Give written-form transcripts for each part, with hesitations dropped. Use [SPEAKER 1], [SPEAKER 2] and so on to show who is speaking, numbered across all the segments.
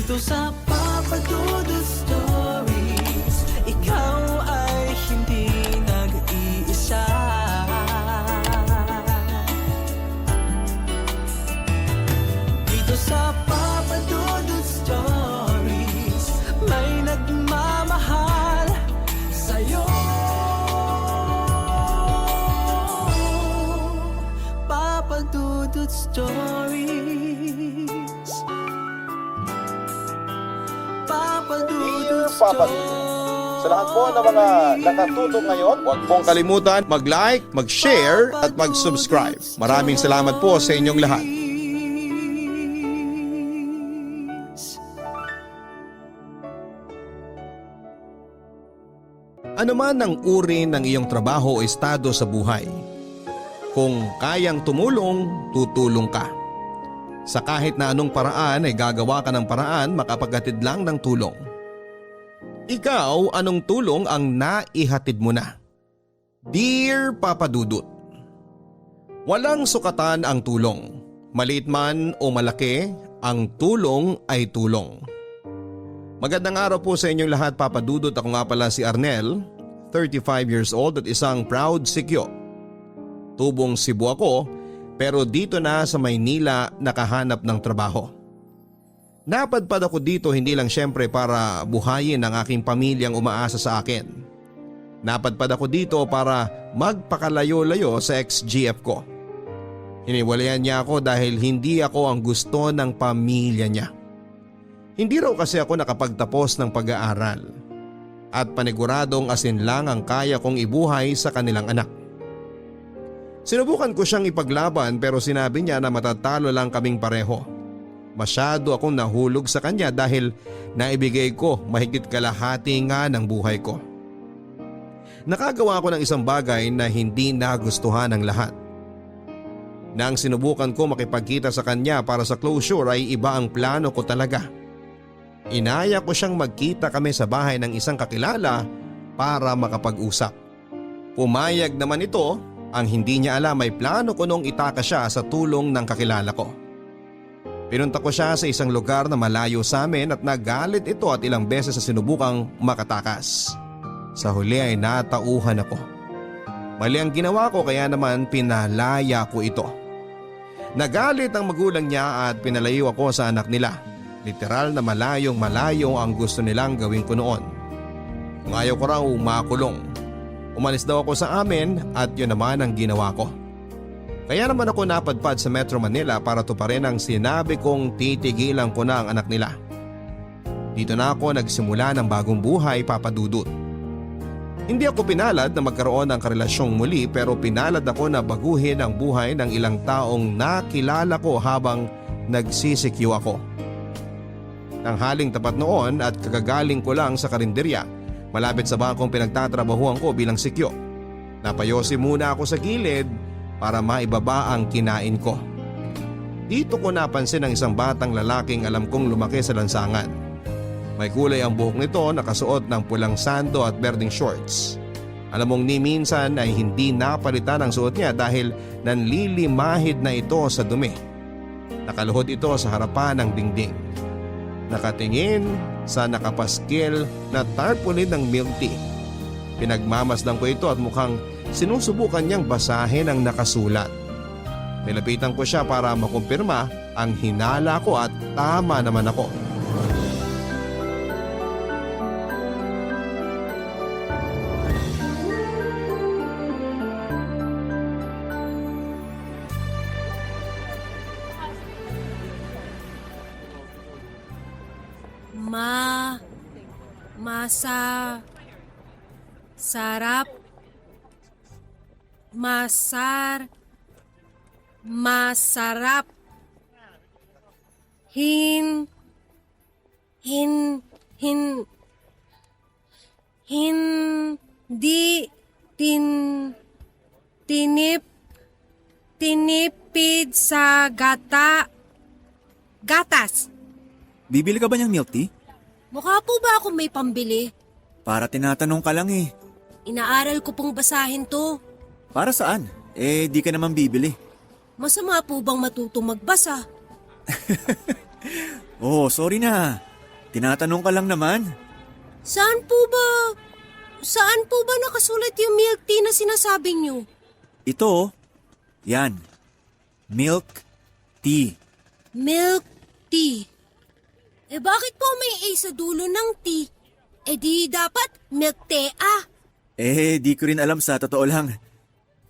[SPEAKER 1] Dito sa Papa Dudu Stories, ikaw ay hindi nag-iisa. Dito sa Papa Dudu Stories, may nagmamahal sa'yo. Papa Dudu Stories, Papa Dudu
[SPEAKER 2] Papa Dudu. Sa lahat po ng mga nakatutok ngayon, huwag pong kalimutan mag-like, mag-share at mag-subscribe. Maraming salamat po sa inyong lahat. Ano man ang uri ng iyong trabaho o estado sa buhay, kung kayang tumulong, tutulong ka. Sa kahit na anong paraan ay gagawa ka ng paraan makapaghatid lang ng tulong. Ikaw, anong tulong ang naihatid mo na? Dear Papa Dudut, walang sukatan ang tulong. Maliit man o malaki, ang tulong ay tulong. Magandang araw po sa inyong lahat, Papa Dudut. Ako nga pala si Arnel, 35 years old at isang proud sikyo. Tubong Cebu ako, pero dito na sa Maynila nakahanap ng trabaho. Napadpad ako dito hindi lang syempre para buhayin ang aking pamilyang umaasa sa akin. Napadpad ako dito para magpakalayo-layo sa ex-GF ko. Hiniwalayan niya ako dahil hindi ako ang gusto ng pamilya niya. Hindi raw kasi ako nakapagtapos ng pag-aaral at paniguradong asin lang ang kaya kong ibuhay sa kanilang anak. Sinubukan ko siyang ipaglaban pero sinabi niya na matatalo lang kaming pareho. Masyado akong nahulog sa kanya dahil naibigay ko mahigit kalahati nga ng buhay ko. Nakagawa ko ng isang bagay na hindi nagustuhan ng lahat. Nang sinubukan ko makipagkita sa kanya para sa closure ay iba ang plano ko talaga. Inaya ko siyang magkita kami sa bahay ng isang kakilala para makapag-usap. Pumayag naman ito. Ang hindi niya alam ay plano ko nung itaka siya sa tulong ng kakilala ko. Pinunta ko siya sa isang lugar na malayo sa amin at nagalit ito at ilang beses sa sinubukang makatakas. Sa huli ay natauhan ako. Mali ang ginawa ko kaya naman pinalaya ko ito. Nagalit ang magulang niya at pinalayo ako sa anak nila. Literal na malayong malayo ang gusto nilang gawin ko noon. Kung ayaw ko raw makulong. Umalis daw ako sa amin at yun naman ang ginawa ko. Kaya naman ako napadpad sa Metro Manila para tuparin ang sinabi kong titigilan ko na ang anak nila. Dito na ako nagsimula ng bagong buhay, Papa Dudut. Hindi ako pinalad na magkaroon ng karelasyong muli pero pinalad ako na baguhin ang buhay ng ilang taong nakilala ko habang nagsisikyo ako. Tanghaling tapat noon at kagagaling ko lang sa karinderya. Malapit sa bangkong pinagtatrabahuan ko bilang sikyo. Napayosi muna ako sa gilid para maibaba ang kinain ko. Dito ko napansin ang isang batang lalaking alam kong lumaki sa lansangan. May kulay ang buhok nito, nakasuot ng pulang sando at berdeng shorts. Alam mong ni minsan ay hindi napalitan ang suot niya dahil nanlilimahid na ito sa dumi. Nakaluhod ito sa harapan ng dingding. Nakatingin sa nakapaskil na tarpaulin ng milk tea. Pinagmamasdan ko ito at mukhang sinusubukan niyang basahin ang nakasulat. Nilapitan ko siya para makumpirma ang hinala ko at tama naman ako.
[SPEAKER 3] Sarap, masarap, hindi tinipid sa gatas.
[SPEAKER 4] Bibili ka ba niyang milk tea?
[SPEAKER 3] Mukha po ba ako may pambili?
[SPEAKER 4] Para tinatanong ka lang eh.
[SPEAKER 3] Inaaral ko pong basahin to.
[SPEAKER 4] Para saan? Eh, di ka naman bibili.
[SPEAKER 3] Masama po bang matutong magbasa?
[SPEAKER 4] Oh, sorry na. Tinatanong ka lang naman.
[SPEAKER 3] Saan po ba? Saan po ba nakasulat yung milk tea na sinasabi niyo?
[SPEAKER 4] Ito, yan. Milk tea.
[SPEAKER 3] Milk tea. Eh bakit po may A sa dulo ng tea? Eh di dapat milk tea ah.
[SPEAKER 4] Di ko rin alam sa totoo lang.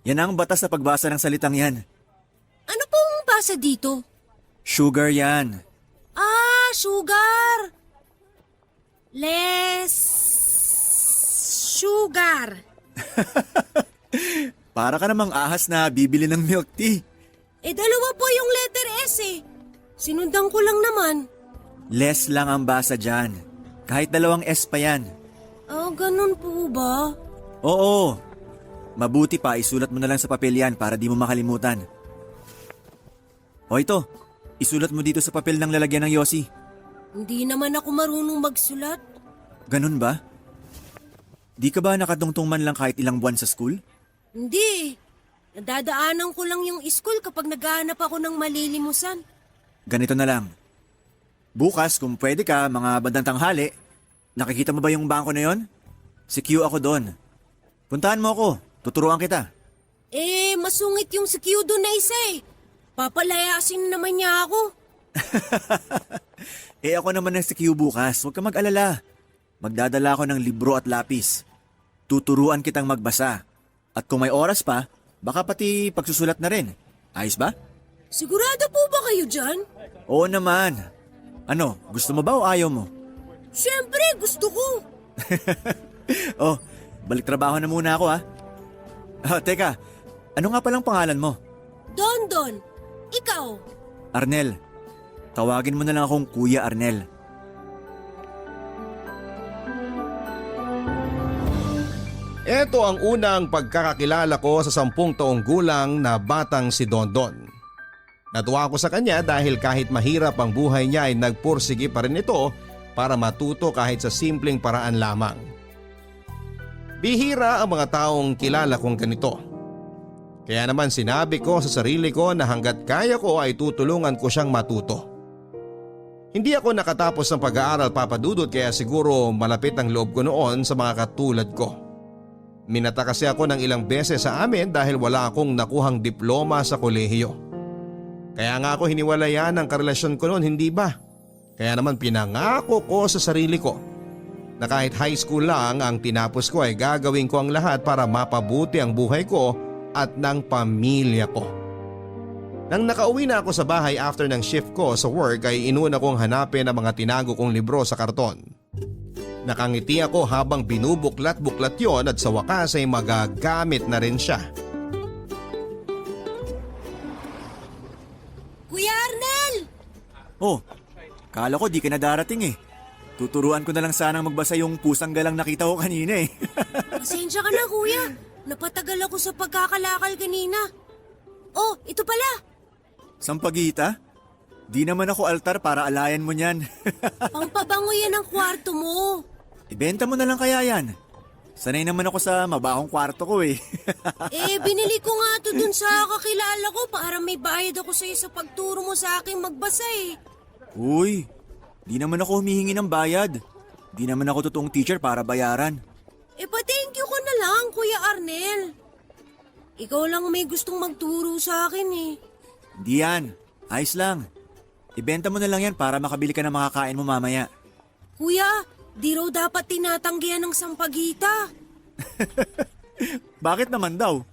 [SPEAKER 4] Yan ang batas sa pagbasa ng salitang yan.
[SPEAKER 3] Ano pong basa dito?
[SPEAKER 4] Sugar yan.
[SPEAKER 3] Ah, sugar. Less sugar.
[SPEAKER 4] Para ka namang ahas na bibili ng milk tea.
[SPEAKER 3] Eh dalawa po yung letter S eh. Sinundan ko lang naman.
[SPEAKER 4] Less lang ang basa dyan. Kahit 2 S pa yan.
[SPEAKER 3] Ah, ganun po ba?
[SPEAKER 4] Oo. Mabuti pa isulat mo na lang sa papel yan para di mo makalimutan. O ito, isulat mo dito sa papel ng lalagyan ng yosi.
[SPEAKER 3] Hindi naman ako marunong magsulat.
[SPEAKER 4] Ganun ba? Di ka ba nakatungtong man lang kahit ilang buwan sa school?
[SPEAKER 3] Hindi. Nadadaanan ko lang yung school kapag naghahanap ako ng malilimusan.
[SPEAKER 4] Ganito na lang. Bukas, kung pwede ka, mga bandang tanghali, nakikita mo ba yung bangko na yon? Si Q ako doon. Puntahan mo ako, tuturuan kita.
[SPEAKER 3] Eh, masungit yung si Q doon na isa eh. Papalayasin naman niya ako.
[SPEAKER 4] Ako naman ang si Q bukas, huwag ka mag-alala. Magdadala ako ng libro at lapis. Tuturuan kitang magbasa. At kung may oras pa, baka pati pagsusulat na rin. Ayos ba?
[SPEAKER 3] Sigurado po ba kayo dyan?
[SPEAKER 4] Oo naman. Ano, gusto mo ba o ayaw mo?
[SPEAKER 3] Siyempre, gusto ko.
[SPEAKER 4] Oh, balik trabaho na muna ako ha. Teka, ano nga palang pangalan mo?
[SPEAKER 3] Don, ikaw.
[SPEAKER 4] Arnel. Tawagin mo na lang akong Kuya Arnel.
[SPEAKER 2] Ito ang unang pagkakakilala ko sa 10 taong gulang na batang si Dondon. Natuwa ako sa kanya dahil kahit mahirap ang buhay niya ay nagpursige pa rin ito para matuto kahit sa simpleng paraan lamang. Bihira ang mga taong kilala kong ganito. Kaya naman sinabi ko sa sarili ko na hanggat kaya ko ay tutulungan ko siyang matuto. Hindi ako nakatapos ng pag-aaral, Papa Dudut, kaya siguro malapit ang loob ko noon sa mga katulad ko. Minata kasi ako ng ilang beses sa amin dahil wala akong nakuhang diploma sa kolehiyo. Kaya nga ako hiniwalayan ang karelasyon ko noon, hindi ba? Kaya naman pinangako ko sa sarili ko na kahit high school lang ang tinapos ko ay gagawin ko ang lahat para mapabuti ang buhay ko at ng pamilya ko. Nang nakauwi na ako sa bahay after ng shift ko sa work ay inuna kong hanapin ang mga tinago kong libro sa karton. Nakangiti ako habang binubuklat-buklat yon at sa wakas ay magagamit na rin siya.
[SPEAKER 3] Kuya Arnel!
[SPEAKER 4] Oh, kala ko di ka na darating eh. Tuturuan ko na lang sanang magbasa yung pusang galang nakita ko kanina eh.
[SPEAKER 3] Pasensya ka na kuya. Napatagal ako sa pagkakalakal kanina. Oh, ito pala.
[SPEAKER 4] Sampagita? Di naman ako altar para alayan mo niyan.
[SPEAKER 3] Pangpabango yan ang kwarto mo.
[SPEAKER 4] Ibenta mo na lang kaya yan. Sanay naman ako sa mabahong kwarto ko eh.
[SPEAKER 3] Eh, binili ko nga to dun sa kakilala ko para may bayad ako sa'yo sa pagturo mo sa akin magbasa eh.
[SPEAKER 4] Uy, di naman ako humihingi ng bayad. Di naman ako totoong teacher para bayaran.
[SPEAKER 3] Eh, pa-thank you ko na lang, Kuya Arnel. Ikaw lang may gustong magturo sa akin eh.
[SPEAKER 4] Di yan. Ayos lang. Ibenta mo na lang yan para makabili ka ng makakain mo mamaya.
[SPEAKER 3] Kuya, di raw dapat tinatanggihan ng sampagita.
[SPEAKER 4] Bakit naman daw?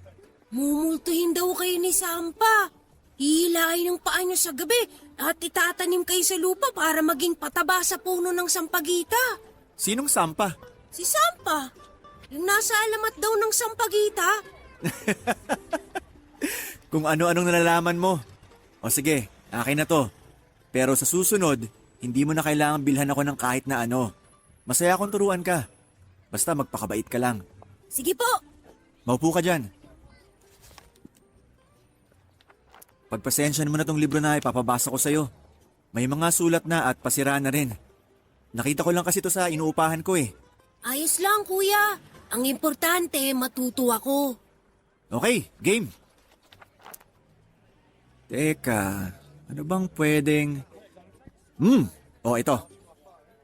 [SPEAKER 3] Mumultuhin daw kayo ni Sampa. Hihilain ang paa niyo sa gabi at itatanim kayo sa lupa para maging pataba sa puno ng sampagita.
[SPEAKER 4] Sinong Sampa?
[SPEAKER 3] Si Sampa, yung nasa alamat daw ng sampagita.
[SPEAKER 4] Kung ano-anong nalalaman mo. O sige, akin na to. Pero sa susunod, hindi mo na kailangan bilhan ako ng kahit na ano. Masaya akong turuan ka. Basta magpakabait ka lang.
[SPEAKER 3] Sige po.
[SPEAKER 4] Maupo ka dyan. Pagpasensyahan mo na tong libro na ipapabasa ko sa'yo. May mga sulat na at pasiraan na rin. Nakita ko lang kasi to sa inuupahan ko eh.
[SPEAKER 3] Ayos lang, kuya. Ang importante, matuto ako.
[SPEAKER 4] Okay, game. Teka, ano bang pwedeng... ito.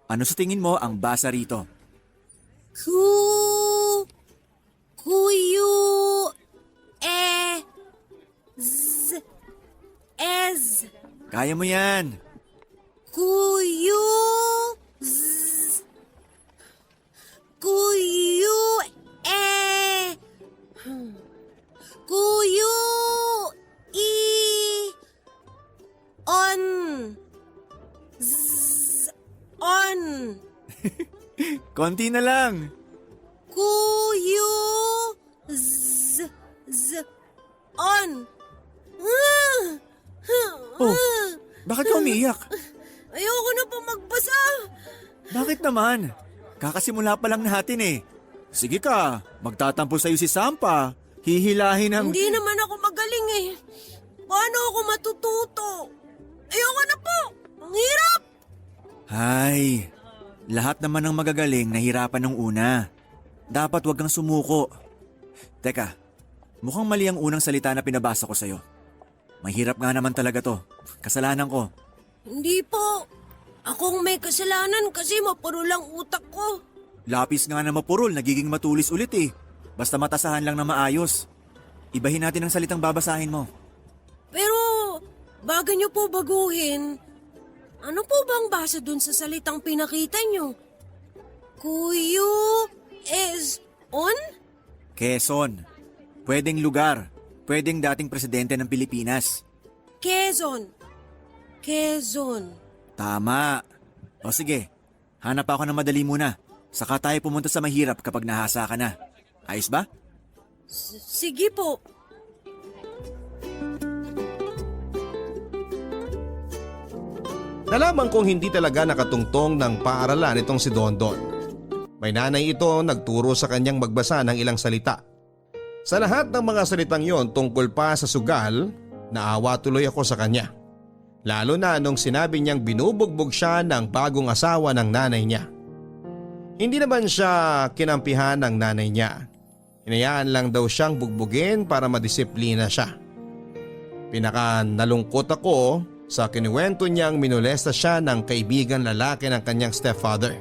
[SPEAKER 4] Ano sa tingin mo ang basa rito?
[SPEAKER 3] Kuyu, z, ez,
[SPEAKER 4] Kaya mo yan.
[SPEAKER 3] kuyu, z, kuyu, kuyu, on, on,
[SPEAKER 4] Konti na lang.
[SPEAKER 3] kuyu, on.
[SPEAKER 4] Oh, bakit ka umiiyak?
[SPEAKER 3] Ayoko na po magbasa.
[SPEAKER 4] Bakit naman? Kakasimula pa lang natin eh. Sige ka, magtatampo sa'yo si Sampa. Hihilahin ang...
[SPEAKER 3] Hindi naman ako magaling eh. Paano ako matututo? Ayoko na po. Ang hirap.
[SPEAKER 4] Hay, lahat naman ng magagaling nahirapan nung una. Dapat wag kang sumuko. Teka, mukhang mali ang unang salita na pinabasa ko sa'yo. Mahirap nga naman talaga to. Kasalanan ko.
[SPEAKER 3] Hindi po. Akong may kasalanan kasi mapuro lang utak ko.
[SPEAKER 4] Lapis nga na mapurol, nagiging matulis ulit eh. Basta matasahan lang na maayos. Ibahin natin ang salitang babasahin mo.
[SPEAKER 3] Pero, bago nyo po baguhin, ano po bang basa dun sa salitang pinakita nyo? Kuyu is on?
[SPEAKER 4] Quezon. Pwedeng lugar. Pwedeng dating presidente ng Pilipinas.
[SPEAKER 3] Quezon. Quezon.
[SPEAKER 4] Tama. O sige, hanap ako ng madali muna. Saka tayo pumunta sa mahirap kapag nahasa ka na. Ayos ba?
[SPEAKER 3] Sige po.
[SPEAKER 2] Nalaman kong hindi talaga nakatungtong ng paaralan itong si Dondon. May nanay ito nagturo sa kanyang magbasa ng ilang salita. Sa lahat ng mga salitang yon tungkol pa sa sugal, naawa tuloy ako sa kanya. Lalo na nung sinabi niyang binubugbog siya ng bagong asawa ng nanay niya. Hindi naman siya kinampihan ng nanay niya. Hinayaan lang daw siyang bugbugin para madisiplina siya. Pinaka nalungkot ako sa kinuwento niyang minolesta siya ng kaibigan lalaki ng kanyang stepfather.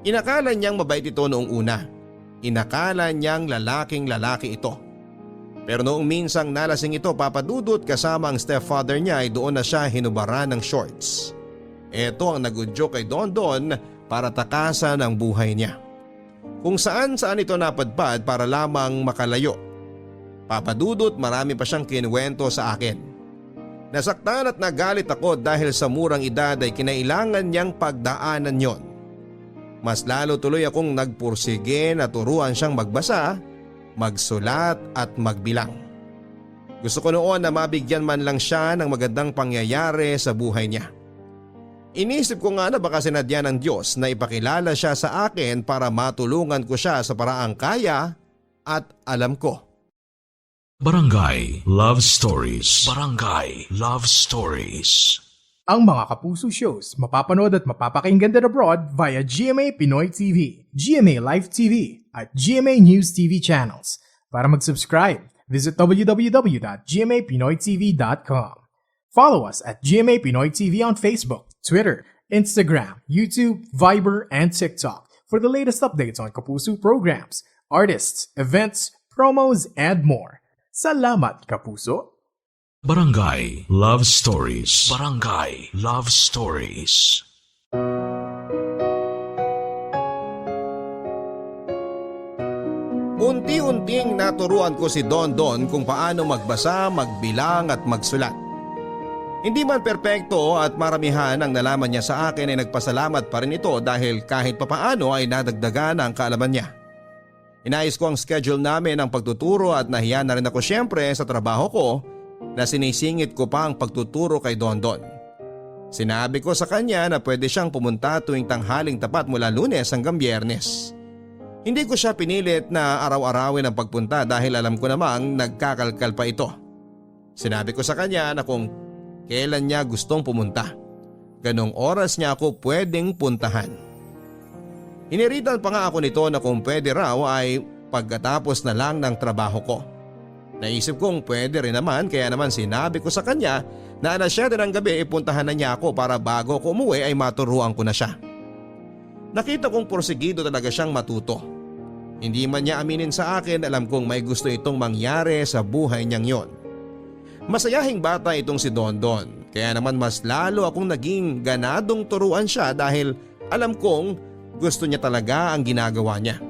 [SPEAKER 2] Inakala niyang mabait ito noong una. Inakala niyang lalaking lalaki ito. Pero noong minsang nalasing ito papadudot kasama ang stepfather niya ay doon na siya hinubaran ng shorts. Ito ang nagudyo kay Dondon para takasan ang buhay niya. Kung saan ito napadpad para lamang makalayo. Papadudot marami pa siyang kinuwento sa akin. Nasaktan at nagalit ako dahil sa murang edad ay kinailangan niyang pagdaanan yon. Mas lalo tuloy akong nagpursige na turuan siyang magbasa, magsulat at magbilang. Gusto ko noon na mabigyan man lang siya ng magandang pangyayari sa buhay niya. Inisip ko nga na baka sinadya ng Diyos na ipakilala siya sa akin para matulungan ko siya sa paraang kaya at alam ko.
[SPEAKER 5] Barangay Love Stories. Barangay Love Stories.
[SPEAKER 6] Ang mga Kapuso shows mapapanood at mapapakinggan din abroad via GMA Pinoy TV, GMA Live TV at GMA News TV channels. Para mag-subscribe, visit www.gmapinoytv.com. Follow us at GMA Pinoy TV on Facebook, Twitter, Instagram, YouTube, Viber, and TikTok for the latest updates on Kapuso programs, artists, events, promos, and more. Salamat, Kapuso!
[SPEAKER 5] Barangay Love Stories. Barangay Love Stories.
[SPEAKER 2] Unti-unting naturuan ko si Dondon kung paano magbasa, magbilang at magsulat. Hindi man perpekto at maramihan ang nalaman niya sa akin ay nagpasalamat pa rin ito dahil kahit papaano ay nadagdagan ang kaalaman niya. Inayos ko ang schedule namin ng pagtuturo at nahiya na rin ako syempre sa trabaho ko na sinisingit ko pa ang pagtuturo kay Dondon. Sinabi ko sa kanya na pwede siyang pumunta tuwing tanghaling tapat mula Lunes hanggang Biyernes. Hindi ko siya pinilit na araw-arawin ang pagpunta dahil alam ko namang nagkakalkal pa ito. Sinabi ko sa kanya na kung kailan niya gustong pumunta, ganong oras niya ako pwedeng puntahan. Iniritan pa nga ako nito na kung pwede raw ay pagkatapos na lang ng trabaho ko. Naisip kong pwede rin naman kaya naman sinabi ko sa kanya na alas 7 ng gabi ipuntahan na niya ako para bago ko umuwi ay maturuan ko na siya. Nakita kong porsigido talaga siyang matuto. Hindi man niya aminin sa akin, alam kong may gusto itong mangyari sa buhay niyang yon. Masayahing bata itong si Dondon, kaya naman mas lalo akong naging ganadong turuan siya dahil alam kong gusto niya talaga ang ginagawa niya.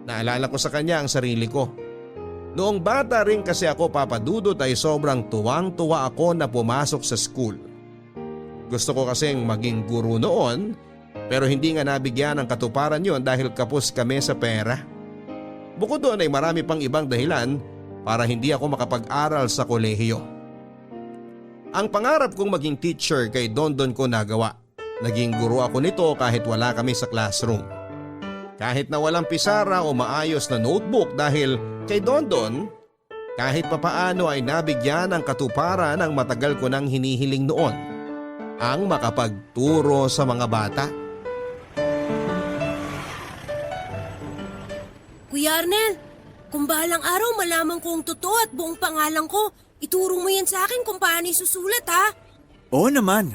[SPEAKER 2] Naalala ko sa kanya ang sarili ko. Noong bata rin kasi ako, Papa Dudut, ay sobrang tuwang-tuwa ako na pumasok sa school. Gusto ko kasing maging guro noon, pero hindi nga nabigyan ng katuparan yon dahil kapos kami sa pera. Bukod doon ay marami pang ibang dahilan para hindi ako makapag-aral sa kolehiyo. Ang pangarap kong maging teacher kay Dondon ko nagawa. Naging guro ako nito kahit wala kami sa classroom. Kahit na walang pisara o maayos na notebook dahil kay Dondon, kahit papaano ay nabigyan ng katuparan ang matagal ko nang hinihiling noon, ang makapagturo sa mga bata.
[SPEAKER 3] Kuya Arnel, kung bahalang araw malaman ko ang totoo at buong pangalan ko, ituro mo yan sa akin kung paano isusulat ha.
[SPEAKER 4] Oo naman.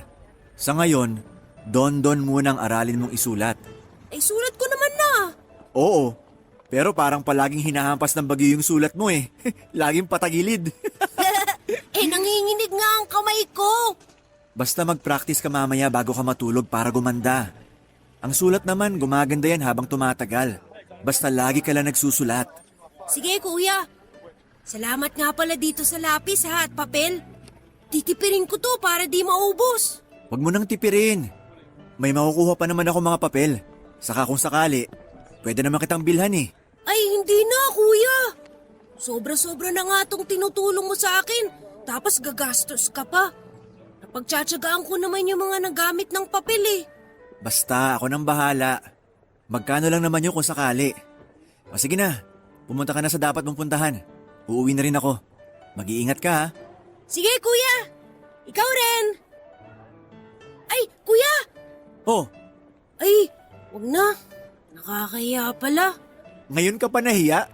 [SPEAKER 4] Sa ngayon, Dondon munang aralin mong isulat.
[SPEAKER 3] Ay sulat ko naman na.
[SPEAKER 4] Oo, pero parang palaging hinahampas ng bagyo yung sulat mo eh. Laging patagilid.
[SPEAKER 3] Nanginginig nga ang kamay ko.
[SPEAKER 4] Basta mag-practice ka mamaya bago ka matulog para gumanda. Ang sulat naman gumaganda yan habang tumatagal. Basta lagi ka lang nagsusulat.
[SPEAKER 3] Sige kuya. Salamat nga pala dito sa lapis ha at papel. Titipirin ko to para di maubos.
[SPEAKER 4] Huwag mo nang tipirin. May makukuha pa naman ako mga papel. Saka kung sakali, pwede naman kitang bilhan eh.
[SPEAKER 3] Ay hindi na kuya. Sobra-sobra na nga tong tinutulong mo sa akin. Tapos gagastos ka pa. Napagtsatsagaan ko naman yung mga nagamit ng papel eh.
[SPEAKER 4] Basta ako nang bahala. Magkano lang naman yun kung sakali. O sige na, pumunta ka na sa dapat mong puntahan. Uuwi na rin ako. Mag-iingat ka ha.
[SPEAKER 3] Sige kuya. Ikaw rin. Ay kuya.
[SPEAKER 4] Oh,
[SPEAKER 3] Ay wag na. Nakakahiya pala.
[SPEAKER 4] ngayon ka pa nahiya?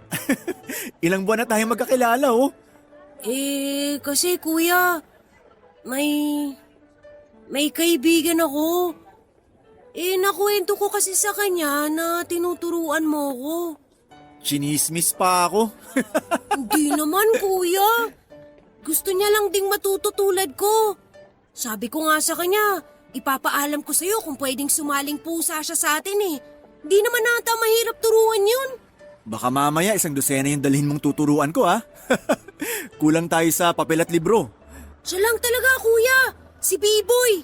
[SPEAKER 4] Ilang buwan na tayo magkakilala oh.
[SPEAKER 3] Kasi kuya, may kaibigan ako. Nakwento ko kasi sa kanya na tinuturuan mo ko.
[SPEAKER 4] Chinismis pa ako.
[SPEAKER 3] Hindi naman kuya. Gusto niya lang ding matuto tulad ko. Sabi ko nga sa kanya, ipapaalam ko sa'yo kung pwedeng sumaling pusa siya sa atin eh. Di naman nata mahirap turuan yun.
[SPEAKER 4] Baka mamaya 100 yung dalhin mong tuturuan ko ha. Kulang tayo sa papel at libro.
[SPEAKER 3] Siya lang talaga kuya, si B-Boy.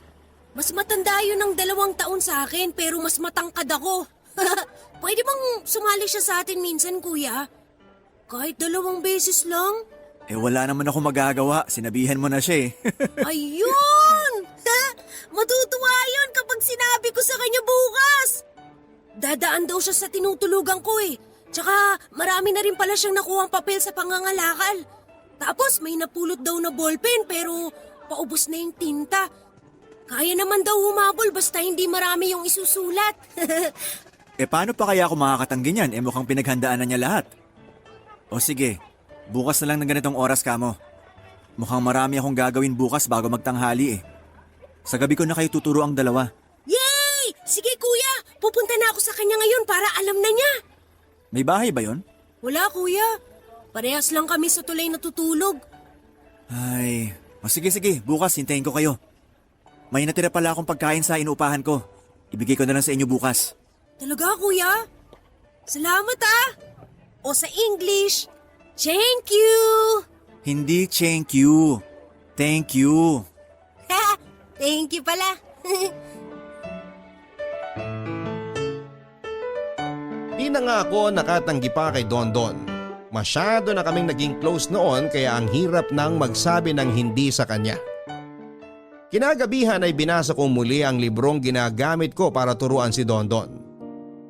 [SPEAKER 3] Mas matanda yun ng 2 taon sa akin pero mas matangkad ako. Pwede bang sumali siya sa atin minsan kuya? Kahit 2 beses lang?
[SPEAKER 4] Wala naman ako magagawa. Sinabihan mo na siya eh.
[SPEAKER 3] Ayun! Matutuwa yun kapag sinabi ko sa kanya bukas. Dadaan daw siya sa tinutulugan ko eh. Tsaka marami na rin pala siyang nakuhang papel sa pangangalakal. Tapos may napulot daw na ballpen pero paubos na yung tinta. Kaya naman daw humabol basta hindi marami yung isusulat.
[SPEAKER 4] Paano pa kaya ako makakatanggi niyan? Mukhang pinaghandaan na niya lahat. O sige, bukas na lang ng ganitong oras ka mo. Mukhang marami akong gagawin bukas bago magtanghali eh. Sa gabi ko na kayo tuturo ang 2.
[SPEAKER 3] Yay! Sige kuya, pupunta na ako sa kanya ngayon para alam na niya.
[SPEAKER 4] May bahay ba yon?
[SPEAKER 3] Wala kuya, parehas lang kami sa tulay natutulog.
[SPEAKER 4] Ay, sige, bukas hintayin ko kayo. May natira pala akong pagkain sa inuupahan ko. Ibigay ko na lang sa inyo bukas.
[SPEAKER 3] Talaga kuya? Salamat ah! O sa English, thank you!
[SPEAKER 4] Hindi thank you. Thank you.
[SPEAKER 3] Thank you pala.
[SPEAKER 2] Di na nga ako nakatanggi pa kay Dondon. Masyado na kaming naging close noon kaya ang hirap nang magsabi ng hindi sa kanya. Kinagabihan ay binasa ko muli ang librong ginagamit ko para turuan si Dondon.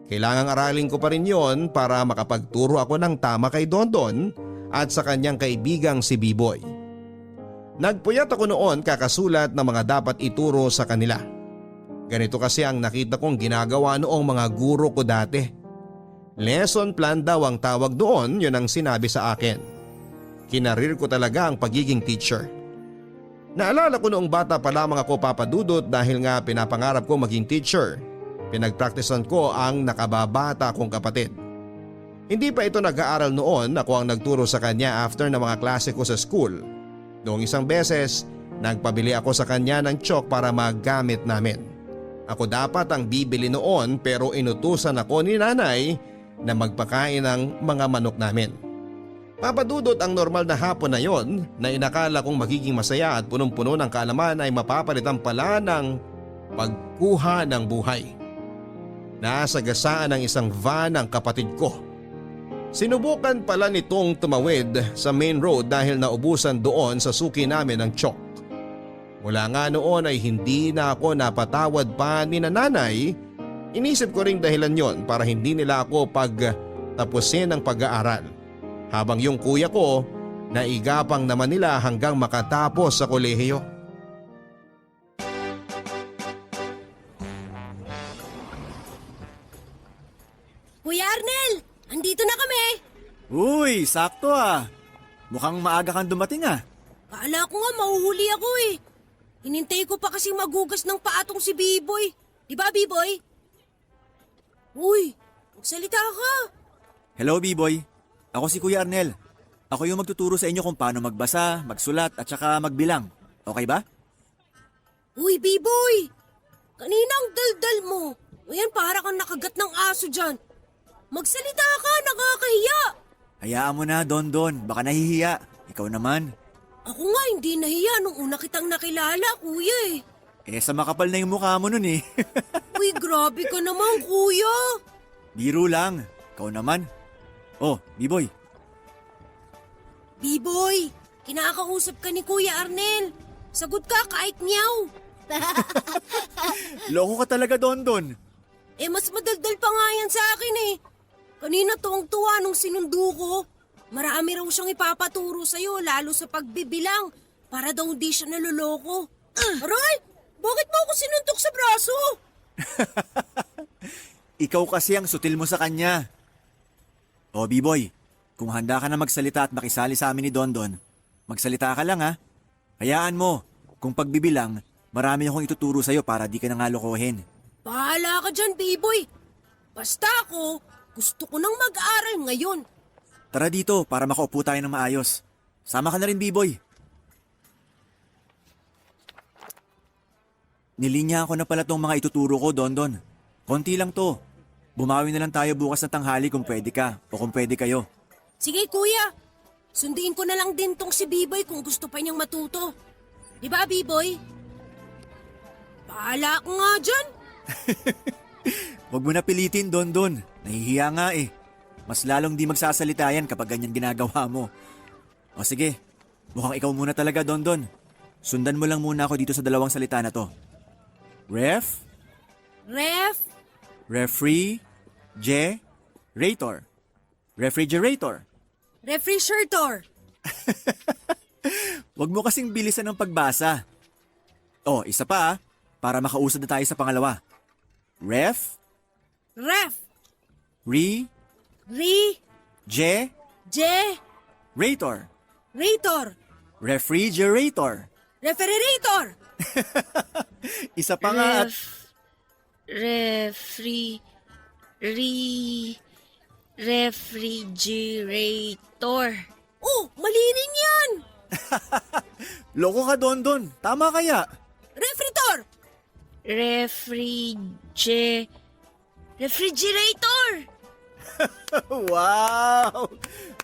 [SPEAKER 2] Kailangang aralin ko pa rin yon para makapagturo ako ng tama kay Dondon at sa kanyang kaibigang si B-Boy. Nagpuyat ako noon kakasulat ng mga dapat ituro sa kanila. Ganito kasi ang nakita kong ginagawa noong mga guro ko dati. Lesson plan daw ang tawag doon, yun ang sinabi sa akin. Kinarir ko talaga ang pagiging teacher. Naalala ko noong bata pa lamang ako, Papa Dudut, dahil nga pinapangarap ko maging teacher. Pinagpraktisan ko ang nakababata kong kapatid. Hindi pa ito nag-aaral noon, ako ang nagturo sa kanya after na mga klase ko sa school. Noong isang beses, nagpabili ako sa kanya ng tsock para magamit namin. Ako dapat ang bibili noon pero inutusan ako ni nanay na magpakain ng mga manok namin. Papadudot ang normal na hapon na yon na inakala kong magiging masaya at punong-puno ng kaalaman ay mapapalitan pala ng pagkuha ng buhay. Nasa gasaan ng isang van ang kapatid ko. Sinubukan pala nitong tumawid sa main road dahil naubusan doon sa suki namin ng tsock. Mula nga noon ay hindi na ako napatawad pa ni nanay. Inisip ko ring dahilan yon para hindi nila ako pagtapusin ng pag-aaral. Habang yung kuya ko, naigapang naman nila hanggang makatapos sa kolehiyo.
[SPEAKER 3] Kuya Arnel, andito na kami.
[SPEAKER 4] Uy, sakto ah. Mukhang maaga kang dumating ah.
[SPEAKER 3] Kala ko nga mahuhuli ako eh. Hinintay ko pa kasi magugas ng paatong si B-Boy. Di ba, B-Boy? Uy, magsalita ka.
[SPEAKER 4] Hello, B-Boy. Ako si Kuya Arnel. Ako yung magtuturo sa inyo kung paano magbasa, magsulat at saka magbilang. Okay ba?
[SPEAKER 3] Uy, B-Boy! Kanina ang daldal mo. Ngayon para kang nakagat ng aso dyan. Magsalita ka, nakakahiya.
[SPEAKER 4] Hayaan mo na, Don. Baka nahihiya. Ikaw naman.
[SPEAKER 3] Ako nga hindi nahiya nung una kitang nakilala, kuya eh.
[SPEAKER 4] Sa makapal na yung mukha mo nun eh.
[SPEAKER 3] Uy, grabe ka naman, kuya.
[SPEAKER 4] Biro lang. Ikaw naman. Oh, B-Boy.
[SPEAKER 3] B-Boy, kinakausap ka ni Kuya Arnel. Sagot ka kahit meow.
[SPEAKER 4] Loko ka talaga, Don.
[SPEAKER 3] Mas madaldal pa nga yan sa akin eh. Kanina tuwang-tuwa nung sinundo ko. Marami raw siyang ipapaturo sa'yo lalo sa pagbibilang para daw hindi siya naloloko. Aray! Bakit mo ako sinuntok sa braso?
[SPEAKER 4] Ikaw kasi ang sutil mo sa kanya. Oh, B-Boy, kung handa ka na magsalita at makisali sa amin ni Don, magsalita ka lang ha. Hayaan mo, kung pagbibilang, marami akong ituturo sa'yo para di ka na nga lokohin.
[SPEAKER 3] Bahala ka dyan, B-Boy. Basta ako, gusto ko nang mag-aral ngayon.
[SPEAKER 4] Tara dito para makaupo tayo ng maayos. Sama ka na rin, B-Boy. Nilinya ko na pala tong mga ituturo ko, Don. Konti lang to. Bumawi na lang tayo bukas na tanghali kung pwede ka o kung pwede kayo.
[SPEAKER 3] Sige, kuya. Sunduin ko na lang din tong si B-Boy kung gusto pa niyang matuto. Di ba, B-Boy? Bahala ko nga dyan.
[SPEAKER 4] Huwag mo na pilitin, Don. Nahihiya nga eh. Mas lalong di magsasalita yan kapag ganyan ginagawa mo. O sige, mukhang ikaw muna talaga, Don. Sundan mo lang muna ako dito sa dalawang salita na to. Ref, refrigerator. Refrigerator.
[SPEAKER 3] Refrigerator.
[SPEAKER 4] Huwag mo kasing bilisan ng pagbasa. Oh, isa pa para makausad na tayo sa pangalawa. Ref,
[SPEAKER 3] Ref.
[SPEAKER 4] re,
[SPEAKER 3] J.
[SPEAKER 4] rator.
[SPEAKER 3] Rator.
[SPEAKER 4] Refrigerator.
[SPEAKER 3] Refrigerator.
[SPEAKER 4] Isa pa nga at...
[SPEAKER 7] Refrigerator.
[SPEAKER 3] Oh, mali rin yan.
[SPEAKER 4] Loko ka, Don. Tama kaya?
[SPEAKER 3] Refritor.
[SPEAKER 7] Refrigerator.
[SPEAKER 4] Wow!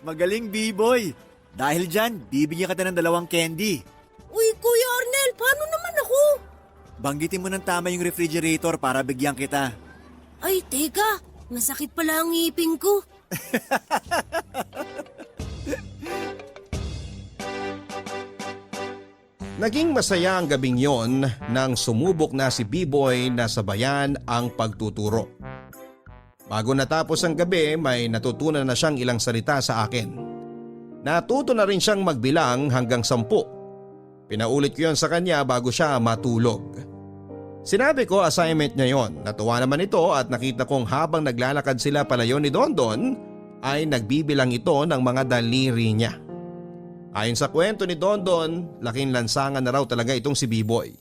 [SPEAKER 4] Magaling, B-Boy. Dahil dyan, bibigyan kita ng 2 candy.
[SPEAKER 3] Uy, Kuya Arnel, paano naman ako?
[SPEAKER 4] Banggitin mo ng tama yung refrigerator para bigyan kita.
[SPEAKER 3] Ay, teka. Masakit pala ang ngipin ko.
[SPEAKER 2] Naging masaya ang gabing yon nang sumubok na si B-Boy na sabayan ang pagtuturo. Bago natapos ang gabi, may natutunan na siyang ilang salita sa akin. Natuto na rin siyang magbilang hanggang 10. Pinaulit ko yon sa kanya bago siya matulog. Sinabi ko assignment niya yon. Natuwa naman ito at nakita kong habang naglalakad sila palayo ni Don ay nagbibilang ito ng mga daliri niya. Ayon sa kwento ni Don, laking lansangan na raw talaga itong si B-Boy.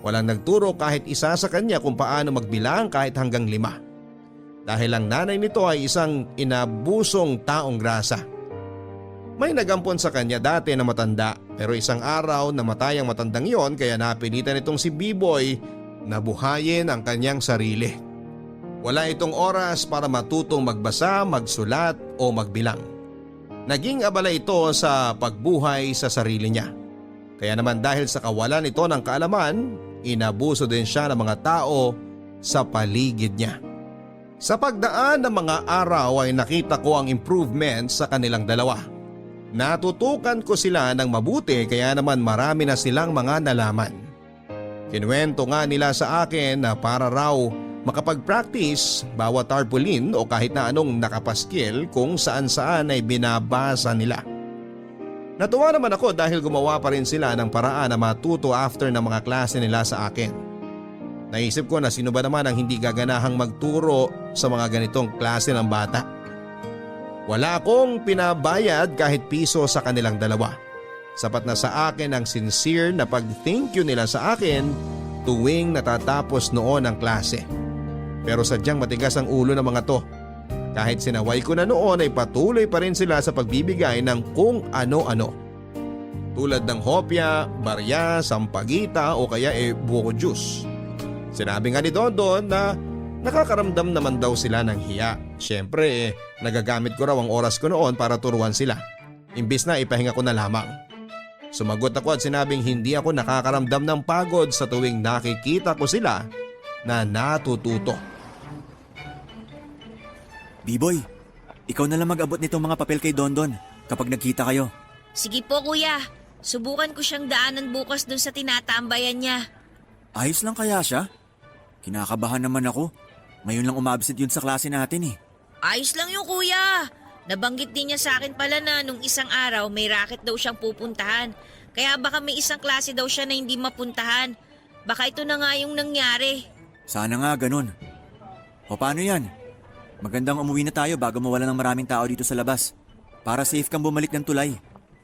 [SPEAKER 2] Walang nagturo kahit isa sa kanya kung paano magbilang kahit hanggang 5. Dahil ang nanay nito ay isang inabusong taong grasa. May nagampon sa kanya dati na matanda pero isang araw namatay ang matandang yon kaya napilitan itong si B-Boy na buhayin ang kanyang sarili. Wala itong oras para matutong magbasa, magsulat o magbilang. Naging abala ito sa pagbuhay sa sarili niya. Kaya naman dahil sa kawalan ito ng kaalaman, inabuso din siya ng mga tao sa paligid niya. Sa pagdaan ng mga araw ay nakita ko ang improvement sa kanilang dalawa. Natutukan ko sila ng mabuti kaya naman marami na silang mga nalaman. Kinuwento nga nila sa akin na para raw makapag-practice bawat tarpaulin o kahit na anong nakapaskil kung saan-saan ay binabasa nila. Natuwa naman ako dahil gumawa pa rin sila ng paraan na matuto after ng mga klase nila sa akin. Naisip ko na sino ba naman ang hindi gaganahang magturo sa mga ganitong klase ng bata. Wala akong pinabayad kahit piso sa kanilang dalawa. Sapat na sa akin ang sincere na pag-thank you nila sa akin tuwing natatapos noon ang klase. Pero sadyang matigas ang ulo ng mga to. Kahit sinaway ko na noon ay patuloy pa rin sila sa pagbibigay ng kung ano-ano. Tulad ng hopya, barya, sampagita o kaya buko juice. Sinabi nga ni Dondon na nakakaramdam naman daw sila ng hiya. Siyempre nagagamit ko raw ang oras ko noon para turuan sila. Imbis na ipahinga ko na lamang. Sumagot ako at sinabing hindi ako nakakaramdam ng pagod sa tuwing nakikita ko sila na natututo.
[SPEAKER 4] B-Boy, ikaw na lang mag-abot nitong mga papel kay Dondon kapag nagkita kayo.
[SPEAKER 7] Sige po kuya, subukan ko siyang daanan bukas dun sa tinatambayan niya.
[SPEAKER 4] Ayos lang kaya siya? Kinakabahan naman ako. Ngayon lang umabsent yun sa klase natin eh.
[SPEAKER 7] Ayos lang yung kuya. Nabanggit din niya sa akin pala na nung isang araw may racket daw siyang pupuntahan. Kaya baka may isang klase daw siya na hindi mapuntahan. Baka ito na nga yung nangyari.
[SPEAKER 4] Sana nga ganun. O paano yan? Magandang umuwi na tayo bago mawala ng maraming tao dito sa labas. Para safe kang bumalik ng tulay.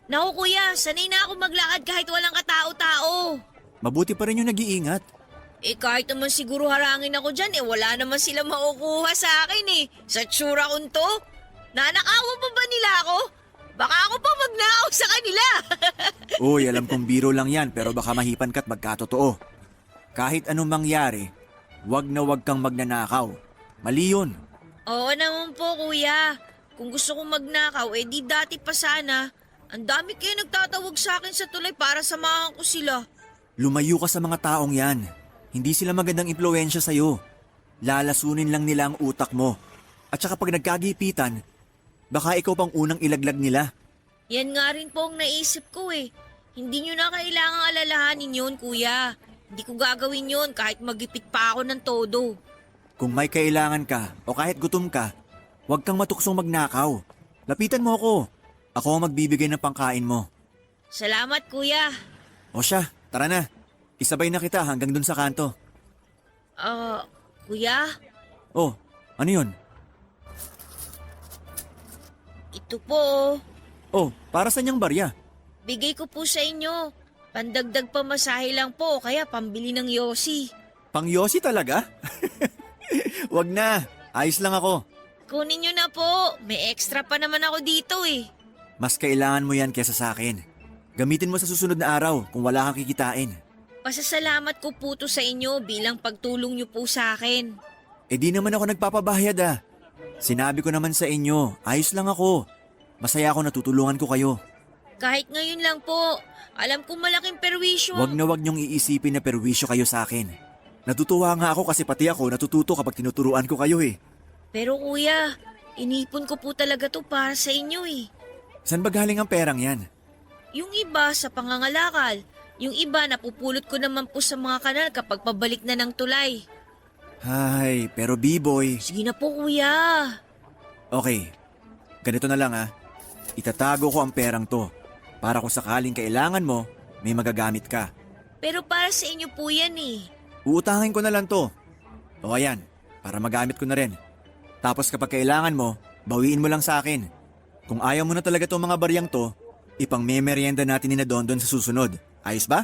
[SPEAKER 7] Naku kuya, sanay na ako maglakad kahit walang katao-tao.
[SPEAKER 4] Mabuti pa rin yung nag-iingat.
[SPEAKER 7] Kahit naman siguro harangin ako dyan, wala naman sila makukuha sa akin Sa tsura kong to. Nanakawan pa ba nila ako? Baka ako pa magnakaw sa kanila.
[SPEAKER 4] Uy, alam kong biro lang yan pero baka mahipan ka't magkatotoo. Kahit anong mangyari, wag na wag kang magnanakaw. Mali yun.
[SPEAKER 7] Oo naman po kuya. Kung gusto kong magnakaw, di dati pa sana. Ang dami kayo nagtatawag sa akin sa tulay para samahan ko sila.
[SPEAKER 4] Lumayo ka sa mga taong yan. Hindi sila magandang impluensya sa'yo. Lalasunin lang nila ang utak mo. At saka pag nagkagipitan, baka ikaw pang unang ilaglag nila.
[SPEAKER 7] Yan nga rin po ang naisip ko Hindi nyo na kailangang alalahanin yun kuya. Hindi ko gagawin yun kahit magipit pa ako ng todo.
[SPEAKER 4] Kung may kailangan ka o kahit gutom ka, huwag kang matuksong magnakaw. Lapitan mo ako. Ako ang magbibigay ng pangkain mo.
[SPEAKER 7] Salamat kuya.
[SPEAKER 4] O siya, tara na. Isabay na kita hanggang dun sa kanto.
[SPEAKER 7] Kuya?
[SPEAKER 4] Oh, ano yun?
[SPEAKER 7] Ito po.
[SPEAKER 4] Oh, para sa niyang barya.
[SPEAKER 7] Bigay ko po sa inyo. Pandagdag pamasahe lang po, kaya pambili ng yosi.
[SPEAKER 4] Pang yosi talaga? Wag na, ayos lang ako.
[SPEAKER 7] Kunin nyo na po. May extra pa naman ako dito
[SPEAKER 4] Mas kailangan mo yan kesa sa akin. Gamitin mo sa susunod na araw kung wala kang kikitain.
[SPEAKER 7] Pasasalamat ko po to sa inyo bilang pagtulong nyo po sa akin.
[SPEAKER 4] Di naman ako nagpapabahayad Sinabi ko naman sa inyo, ayos lang ako. Masaya ako natutulungan ko kayo.
[SPEAKER 7] Kahit ngayon lang po, alam ko malaking perwisyo.
[SPEAKER 4] Wag na wag niyong iisipin na perwisyo kayo sa akin. Natutuwa nga ako kasi pati ako natututo kapag tinuturuan ko kayo
[SPEAKER 7] Pero kuya, inipon ko po talaga to para sa inyo
[SPEAKER 4] Saan ba galing ang perang yan?
[SPEAKER 7] Yung iba sa pangangalakal, yung iba napupulot ko naman po sa mga kanal kapag pabalik na ng tulay.
[SPEAKER 4] Hay, pero B-Boy.
[SPEAKER 7] Sige na po kuya.
[SPEAKER 4] Okay, ganito na lang Itatago ko ang perang to para kung sakaling kailangan mo, may magagamit ka.
[SPEAKER 7] Pero para sa inyo po yan
[SPEAKER 4] Uutangin ko na lang to. O ayan, para magamit ko na rin. Tapos kapag kailangan mo, bawiin mo lang sa akin. Kung ayaw mo na talaga tong mga baryang to, ipang memeryenda natin ni na Dondon sa susunod. Ayos ba?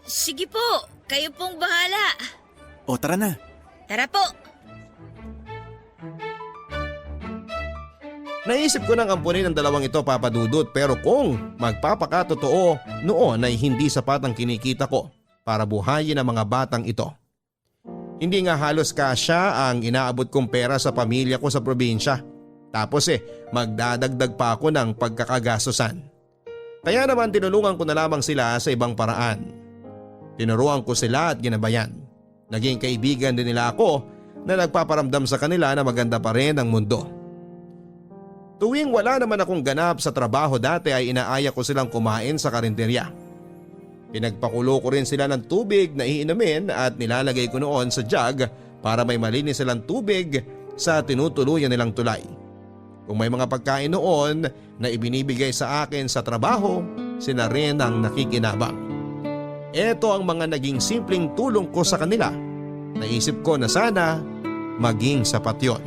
[SPEAKER 7] Sige po, Kayo pong bahala.
[SPEAKER 4] O tara na.
[SPEAKER 7] Tara po.
[SPEAKER 2] Naisip ko nang ampunin ang dalawang ito, Papa Dudut, pero kung magpapakatotoo, noon ay hindi sapat ang kinikita ko para buhayin ang mga batang ito. Hindi nga halos kasya ang inaabot kong pera sa pamilya ko sa probinsya. Tapos magdadagdag pa ako ng pagkakagastosan. Kaya naman tinulungan ko na lamang sila sa ibang paraan. Tinuruan ko sila at ginabayan. Naging kaibigan din nila ako na nagpaparamdam sa kanila na maganda pa rin ang mundo. Tuwing wala naman akong ganap sa trabaho dati ay inaaya ko silang kumain sa karinderya. Pinagpakulo ko rin sila ng tubig na iinumin at nilalagay ko noon sa jug para may malinis silang tubig sa tinutuluyan nilang tulay. Kung may mga pagkain noon na ibinibigay sa akin sa trabaho, sila rin ang nakikinabang. Ito ang mga naging simpleng tulong ko sa kanila. Naisip ko na sana maging sapat yun.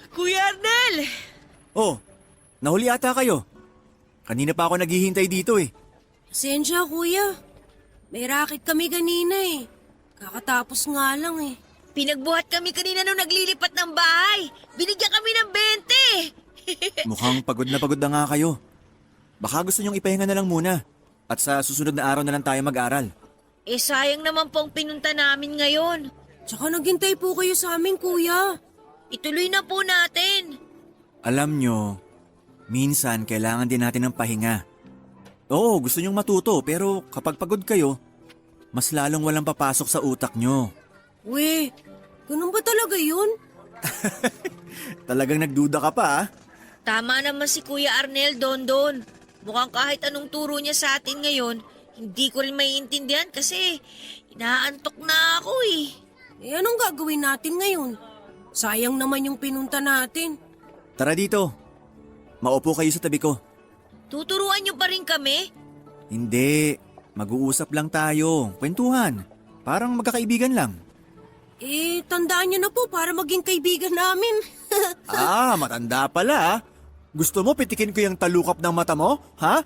[SPEAKER 7] Kuya Arnel!
[SPEAKER 4] Oh, nahuli ata kayo. Kanina pa ako naghihintay dito eh.
[SPEAKER 3] Pasensya, kuya. May racket kami kanina eh. Kakatapos nga lang eh.
[SPEAKER 7] Pinagbuhat kami kanina nung naglilipat ng bahay. Binigyan kami ng 20.
[SPEAKER 4] Mukhang pagod na nga kayo. Baka gusto nyong ipahinga na lang muna. At sa susunod na araw na lang tayo mag-aral.
[SPEAKER 7] Sayang naman pong pinunta namin ngayon.
[SPEAKER 3] Tsaka naghintay po kayo sa amin, kuya.
[SPEAKER 7] Ituloy na po natin.
[SPEAKER 4] Alam nyo, minsan kailangan din natin ng pahinga. Oo, gusto nyong matuto pero kapag pagod kayo, mas lalong walang papasok sa utak nyo.
[SPEAKER 3] We, ganun ba talaga yun?
[SPEAKER 4] Talagang nagduda ka pa ah.
[SPEAKER 7] Tama naman si Kuya Arnel, Dondon. Mukhang kahit anong turo niya sa atin ngayon, hindi ko rin maiintindihan kasi inaantok na ako eh.
[SPEAKER 3] Anong gagawin natin ngayon? Sayang naman yung pinunta natin.
[SPEAKER 4] Tara dito. Maupo kayo sa tabi ko.
[SPEAKER 7] Tuturuan niyo pa rin kami?
[SPEAKER 4] Hindi. Mag-uusap lang tayo. Kwentuhan. Parang magkakaibigan lang.
[SPEAKER 3] Tandaan niyo na po para maging kaibigan namin.
[SPEAKER 4] Matanda pala ah. Gusto mo pitikin ko yung talukap ng mata mo? Ha?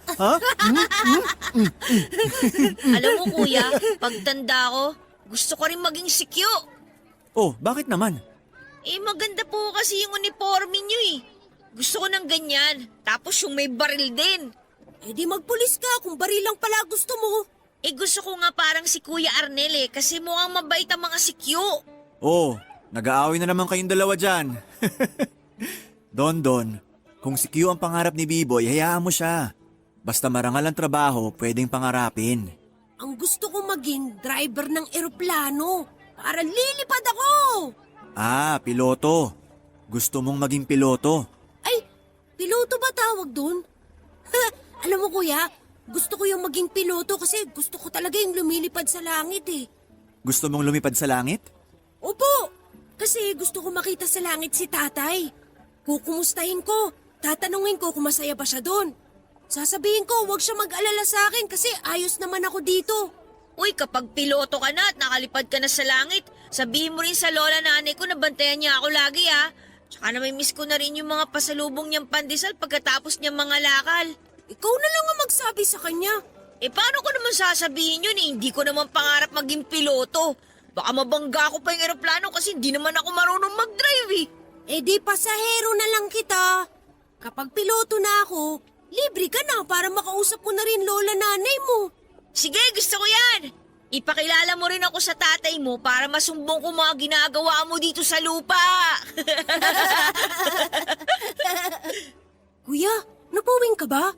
[SPEAKER 7] Alam mo kuya, pagtanda ko, gusto ko rin maging sikyo.
[SPEAKER 4] Oh, bakit naman?
[SPEAKER 7] Maganda po kasi yung uniforme niyo eh. Gusto ko ng ganyan, tapos yung may baril din.
[SPEAKER 3] Di magpulis ka kung baril lang pala gusto mo.
[SPEAKER 7] Gusto ko nga parang si Kuya Arnel kasi mukhang mabait ang mga sikyo.
[SPEAKER 4] Oh, nag-aaway na naman kayong dalawa dyan. Don, kung si Q ang pangarap ni B-Boy, hayaan mo siya. Basta marangal ang trabaho, pwedeng pangarapin.
[SPEAKER 3] Ang gusto ko maging driver ng eroplano para lilipad ako.
[SPEAKER 4] Piloto. Gusto mong maging piloto.
[SPEAKER 3] Ay, piloto ba tawag dun? Alam mo kuya, gusto ko yung maging piloto kasi gusto ko talaga yung lumilipad sa langit eh.
[SPEAKER 4] Gusto mong lumipad sa langit?
[SPEAKER 3] Opo, kasi gusto ko makita sa langit si tatay. Kukumustahin ko, tatanungin ko kung masaya ba siya doon. Sasabihin ko huwag siya mag-alala sa akin kasi ayos naman ako dito.
[SPEAKER 7] Uy, kapag piloto ka na at nakalipad ka na sa langit, sabihin mo rin sa lola nanay ko na bantayan niya ako lagi ah. Tsaka na may miss ko na rin yung mga pasalubong niyang pandesal pagkatapos niyang mga lakal.
[SPEAKER 3] Ikaw na lang ang magsabi sa kanya.
[SPEAKER 7] Paano ko naman sasabihin yun eh? Hindi ko naman pangarap maging piloto. Baka mabangga ko pa yung eroplano kasi hindi naman ako marunong mag-drive eh.
[SPEAKER 3] Di pasahero na lang kita. Kapag piloto na ako, libre ka na para makausap ko na rin lola nanay mo.
[SPEAKER 7] Sige, gusto ko yan. Ipakilala mo rin ako sa tatay mo para masumbong ko mga ginagawa mo dito sa lupa.
[SPEAKER 3] Kuya, napuwing ka ba?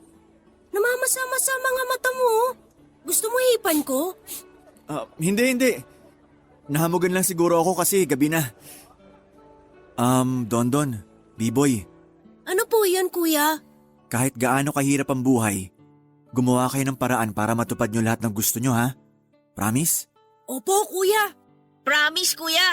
[SPEAKER 3] Namamasa-masa mga mata mo. Gusto mo hipan ko?
[SPEAKER 4] Hindi. Nahamugan lang siguro ako kasi gabi na. Don, B-Boy.
[SPEAKER 3] Ano po yan, kuya?
[SPEAKER 4] Kahit gaano kahirap ang buhay, gumawa kayo ng paraan para matupad nyo lahat ng gusto nyo ha? Promise?
[SPEAKER 3] Opo, kuya.
[SPEAKER 7] Promise, kuya.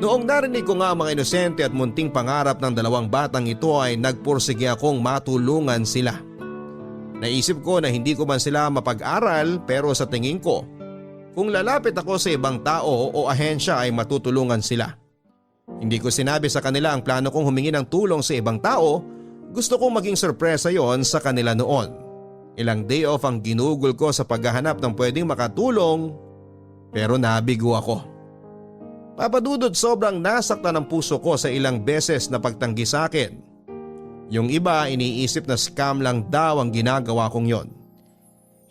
[SPEAKER 2] Noong narinig ko nga ang mga inosente at munting pangarap ng dalawang batang ito ay nagpursige akong matulungan sila. Naisip ko na hindi ko man sila mapag-aral pero sa tingin ko, kung lalapit ako sa ibang tao o ahensya ay matutulungan sila. Hindi ko sinabi sa kanila ang plano kong humingi ng tulong sa ibang tao. Gusto kong maging sorpresa yon sa kanila noon. Ilang day off ang ginugol ko sa paghahanap ng pwedeng makatulong pero nabigo ako. Papadudod, sobrang nasaktan ang puso ko sa ilang beses na pagtanggi sa akin. Yung iba iniisip na scam lang daw ang ginagawa kong yon.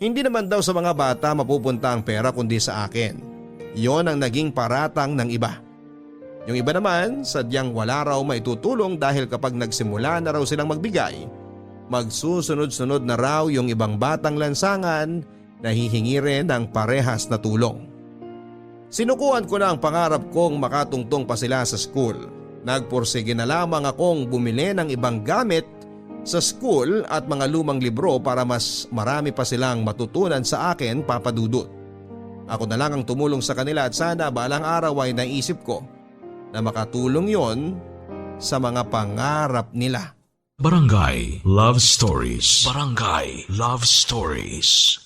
[SPEAKER 2] Hindi naman daw sa mga bata mapupunta ang pera kundi sa akin. Yon ang naging paratang ng iba. Yung iba naman sadyang wala raw maitutulong dahil kapag nagsimula na raw silang magbigay, magsusunod-sunod na raw yung ibang batang lansangan na hihingi rin ng parehas na tulong. Sinukuan ko na ang pangarap kong makatungtong pa sila sa school. Nagpursige na lamang akong bumili ng ibang gamit sa school at mga lumang libro para mas marami pa silang matutunan sa akin, Papa Dudut. Ako na lang ang tumulong sa kanila at sana balang araw ay naisip ko na makatulong yon sa mga pangarap nila.
[SPEAKER 5] Barangay Love Stories. Barangay Love Stories.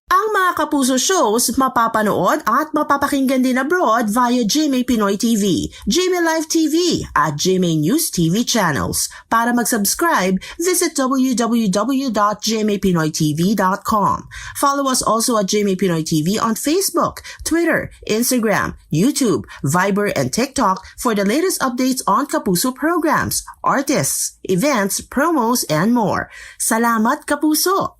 [SPEAKER 8] Ang mga Kapuso shows mapapanood at mapapakinggan din abroad via GMA Pinoy TV, GMA Live TV at GMA News TV channels. Para mag-subscribe, visit www.gmapinoytv.com. Follow us also at GMA Pinoy TV on Facebook, Twitter, Instagram, YouTube, Viber, and TikTok for the latest updates on Kapuso programs, artists, events, promos, and more. Salamat, Kapuso!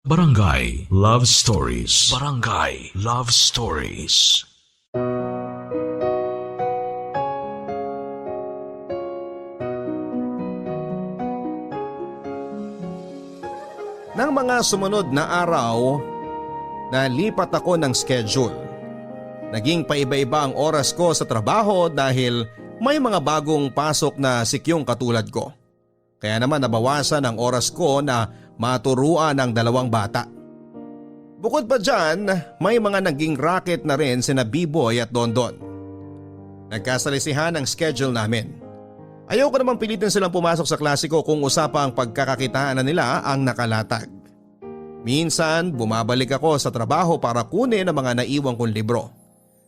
[SPEAKER 5] Barangay Love Stories. Barangay Love Stories.
[SPEAKER 2] Nang mga sumunod na araw, nalipat ako ng schedule. Naging paiba-iba ang oras ko sa trabaho dahil may mga bagong pasok na sikyong katulad ko. Kaya naman nabawasan ang oras ko na maturuan ang dalawang bata. Bukod pa dyan, may mga naging racket na rin sina B-Boy at Dondon. Nagkasalisihan ang schedule namin. Ayoko namang pilitin silang pumasok sa klase ko kung usapang pagkakakitaan na nila ang nakalatag. Minsan bumabalik ako sa trabaho para kunin ang mga naiwang kong libro.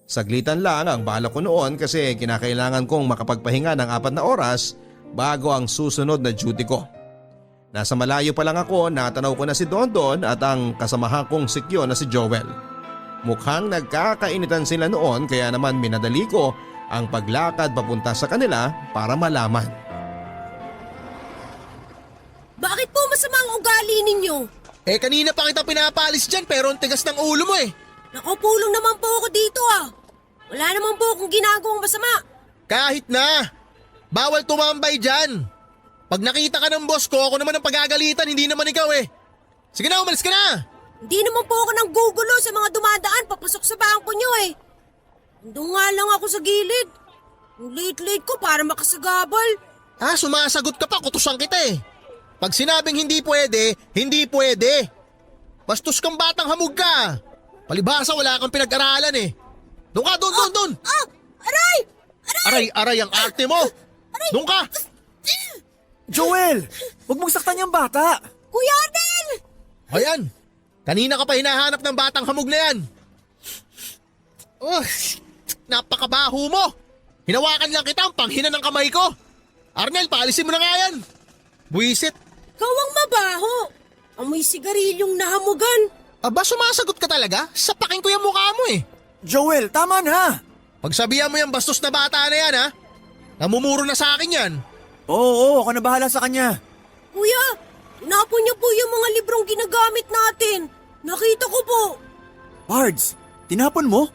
[SPEAKER 2] Saglitan lang ang bala ko noon kasi kinakailangan kong makapagpahinga ng 4 na oras bago ang susunod na duty ko. Nasa malayo pa lang ako, natanaw ko na si Dondon at ang kasamahan kong sikyo na si Joel. Mukhang nagkakainitan sila noon kaya naman minadali ko ang paglakad papunta sa kanila para malaman.
[SPEAKER 3] Bakit po masama ang ugali ninyo?
[SPEAKER 9] Kanina pa kita pinapalis dyan pero ang tigas ng ulo mo eh.
[SPEAKER 3] Nakapulong naman po ako dito Wala naman po akong ginagawang masama.
[SPEAKER 9] Kahit na. Bawal tumambay dyan. Pag nakita ka ng boss ko, ako naman ang pagagalitan, hindi naman ikaw eh. Sige na, umalis ka na.
[SPEAKER 3] Hindi naman po ako nang gugulo sa mga dumadaan papasok sa bangko nyo eh. Doon nga lang ako sa gilid. Ang late-late ko para makasagabal.
[SPEAKER 9] Sumasagot ka pa, kutusan kita eh. Pag sinabing hindi pwede, hindi pwede. Bastos kang batang hamog ka. Palibhasa wala kang pinag-aralan eh. Doon ka, doon.
[SPEAKER 3] Aray!
[SPEAKER 9] Aray ang arte mo. Doon ka.
[SPEAKER 4] Joel! Huwag mong saktan yung bata!
[SPEAKER 3] Kuya Arnel!
[SPEAKER 9] Ayan, kanina ka pa hinahanap ng batang hamog na yan. Napakabaho mo. Hinawakan lang kita ang panghina ng kamay ko. Arnel, paalisin mo na nga yan. Buisit.
[SPEAKER 3] Kawang mabaho. Amoy sigarilyong nahamugan.
[SPEAKER 9] Aba, sumasagot ka talaga? Sapakin ko yung mukha mo eh.
[SPEAKER 4] Joel, tama na!
[SPEAKER 9] Pagsabihan mo yung bastos na bata na yan ha. Namumuro na sa akin yan.
[SPEAKER 4] Oo, ako na bahala sa kanya.
[SPEAKER 3] Kuya, tinapon niyo po yung mga librong ginagamit natin. Nakita ko po.
[SPEAKER 4] Pards, tinapon mo?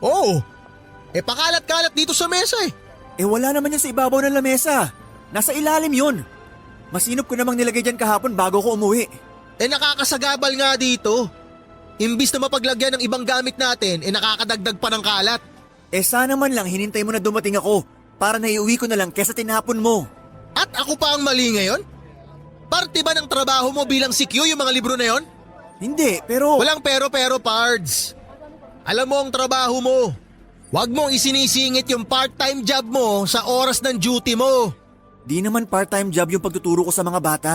[SPEAKER 9] Oo. Pakalat-kalat dito sa mesa eh.
[SPEAKER 4] Wala naman yan sa ibabaw ng lamesa. Nasa ilalim yun. Masinop ko namang nilagay dyan kahapon bago ko umuwi.
[SPEAKER 9] Nakakasagabal nga dito. Imbis na mapaglagyan ng ibang gamit natin, nakakadagdag pa ng kalat.
[SPEAKER 4] Sana man lang hinintay mo na dumating ako para naiuwi ko na lang kesa tinapon mo.
[SPEAKER 9] At ako pa ang mali ngayon? Parte ba ng trabaho mo bilang CQ yung mga libro na yon?
[SPEAKER 4] Hindi, pero...
[SPEAKER 9] Walang pero, Pards. Alam mo ang trabaho mo. Huwag mong isinisingit yung part-time job mo sa oras ng duty mo.
[SPEAKER 4] Di naman part-time job yung pagtuturo ko sa mga bata.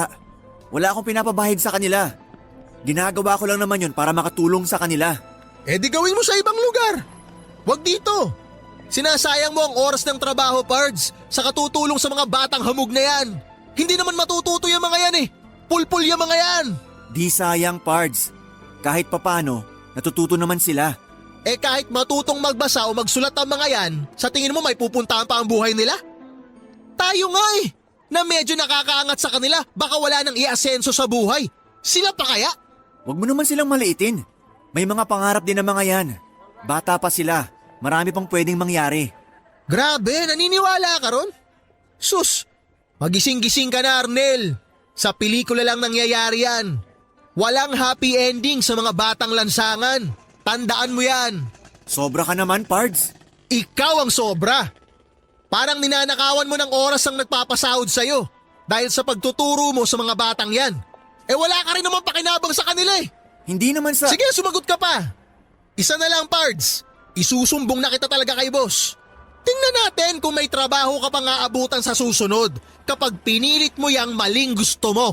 [SPEAKER 4] Wala akong pinapabahid sa kanila. Ginagawa ko lang naman yun para makatulong sa kanila.
[SPEAKER 9] Di gawin mo sa ibang lugar. Huwag dito. Sinasayang mo ang oras ng trabaho, Pards, sa katutulong sa mga batang hamog na yan. Hindi naman matututo yung mga yan eh. Pulpul yung mga yan.
[SPEAKER 4] Di sayang, Pards. Kahit papano, natututo naman sila.
[SPEAKER 9] Eh kahit matutong magbasa o magsulat ang mga yan, sa tingin mo may pupuntahan pa ang buhay nila? Tayo nga eh, na medyo nakakaangat sa kanila, baka wala nang iasenso sa buhay. Sila pa kaya?
[SPEAKER 4] Huwag mo naman silang maliitin. May mga pangarap din ang mga yan. Bata pa sila. Marami pang pwedeng mangyari.
[SPEAKER 9] Grabe, naniniwala ka ron? Sus, magising-gising ka na, Arnel. Sa pelikula lang nangyayari yan. Walang happy ending sa mga batang lansangan. Tandaan mo yan.
[SPEAKER 4] Sobra ka naman, Pards.
[SPEAKER 9] Ikaw ang sobra. Parang ninanakawan mo ng oras ang nagpapasahod sa'yo dahil sa pagtuturo mo sa mga batang yan. Eh wala ka rin naman pakinabang sa kanila eh.
[SPEAKER 4] Hindi naman sa...
[SPEAKER 9] Sige, sumagot ka pa. Isa na lang, Pards. Isusumbong na kita talaga kay boss. Tingnan natin kung may trabaho ka pang aabutan sa susunod kapag pinilit mo yang maling gusto mo.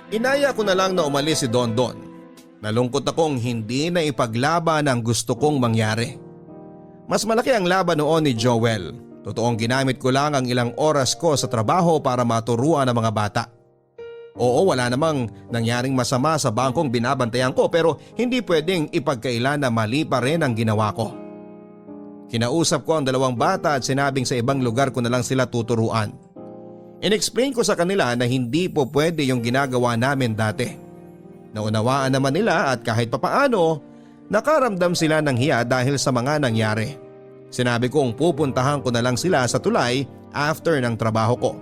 [SPEAKER 2] Inaya ko na lang na umalis si Don Don. Nalungkot akong hindi na ipaglaban ang gusto kong mangyari. Mas malaki ang laban noon ni Joel. Totoong ginamit ko lang ang ilang oras ko sa trabaho para maturuan ang mga bata. Oo, wala namang nangyaring masama sa bangkong binabantayan ko pero hindi pwedeng ipagkailan na mali pa rin ang ginawa ko. Kinausap ko ang dalawang bata at sinabing sa ibang lugar ko na lang sila tuturuan. In-explain ko sa kanila na hindi po pwede yung ginagawa namin dati. Naunawaan naman nila at kahit papaano, nakaramdam sila ng hiya dahil sa mga nangyari. Sinabi kong pupuntahan ko na lang sila sa tulay after ng trabaho ko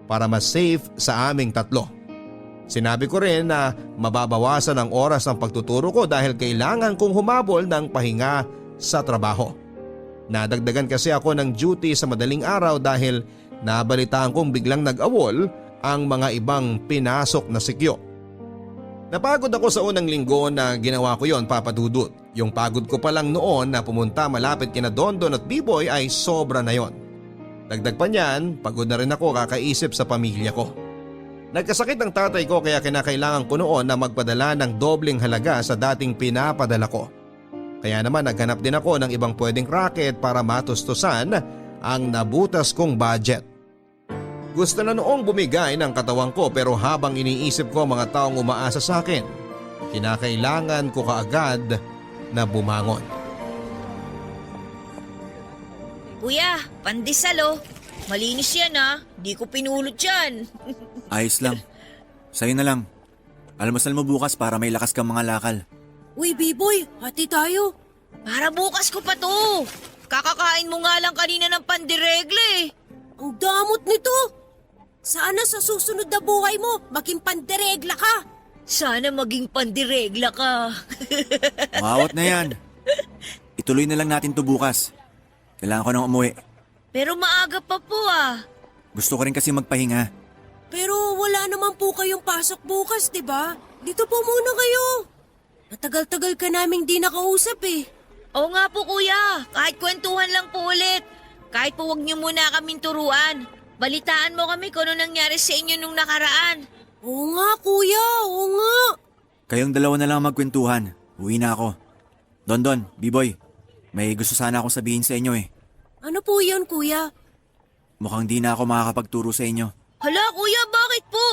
[SPEAKER 2] para mas safe sa aming tatlo. Sinabi ko rin na mababawasan ang oras ng pagtuturo ko dahil kailangan kong humabol ng pahinga sa trabaho. Nadagdagan kasi ako ng duty sa madaling araw dahil nabalitaan kong biglang nag-awol ang mga ibang pinasok na sikyo. Napagod ako sa unang linggo na ginawa ko yon, Papa Dudut. Yung pagod ko pa lang noon na pumunta malapit kina Dondon at B-Boy ay sobra na yon. Dagdag pa niyan, pagod na rin ako kakaisip sa pamilya ko. Nagkasakit ang tatay ko kaya kinakailangan ko noon na magpadala ng dobleng halaga sa dating pinapadala ko. Kaya naman naghanap din ako ng ibang pwedeng racket para matustusan ang nabutas kong budget. Gusto na noong bumigay ng katawan ko pero habang iniisip ko mga taong umaasa sa akin, kinakailangan ko kaagad na bumangon.
[SPEAKER 7] Kuya, pandesal oh. Malinis yan ah. Di ko pinulot yan.
[SPEAKER 4] Ayos lang. Sa'yo na lang. Almasal mo bukas para may lakas kang mga lakal.
[SPEAKER 3] Uy, B-Boy, hati tayo.
[SPEAKER 7] Para bukas ko pa to. Kakakain mo nga lang kanina ng pandiregle eh.
[SPEAKER 3] Ang damot nito. Sana sa susunod na buhay mo, maging panderegla ka.
[SPEAKER 7] Sana maging pandiregla ka.
[SPEAKER 4] Mawat na yan. Ituloy na lang natin to bukas. Kailangan ko nang umuwi.
[SPEAKER 7] Pero maaga pa po ah.
[SPEAKER 4] Gusto ko rin kasi magpahinga.
[SPEAKER 3] Pero wala naman po kayong pasok bukas, di ba? Dito po muna kayo. Matagal-tagal ka naming di nakausap eh.
[SPEAKER 7] Oo nga po kuya, kahit kwentuhan lang po ulit. Kahit po wag niyo muna kaming turuan. Balitaan mo kami kung ano nangyari sa inyo nung nakaraan.
[SPEAKER 3] Oo nga kuya, oo nga.
[SPEAKER 4] Kayong dalawa na lang magkwentuhan. Uwi na ako. Dondon, B-Boy, may gusto sana akong sabihin sa inyo eh.
[SPEAKER 3] Ano po yun kuya?
[SPEAKER 4] Mukhang di na ako makakapagturo sa inyo.
[SPEAKER 7] Hala kuya, bakit po?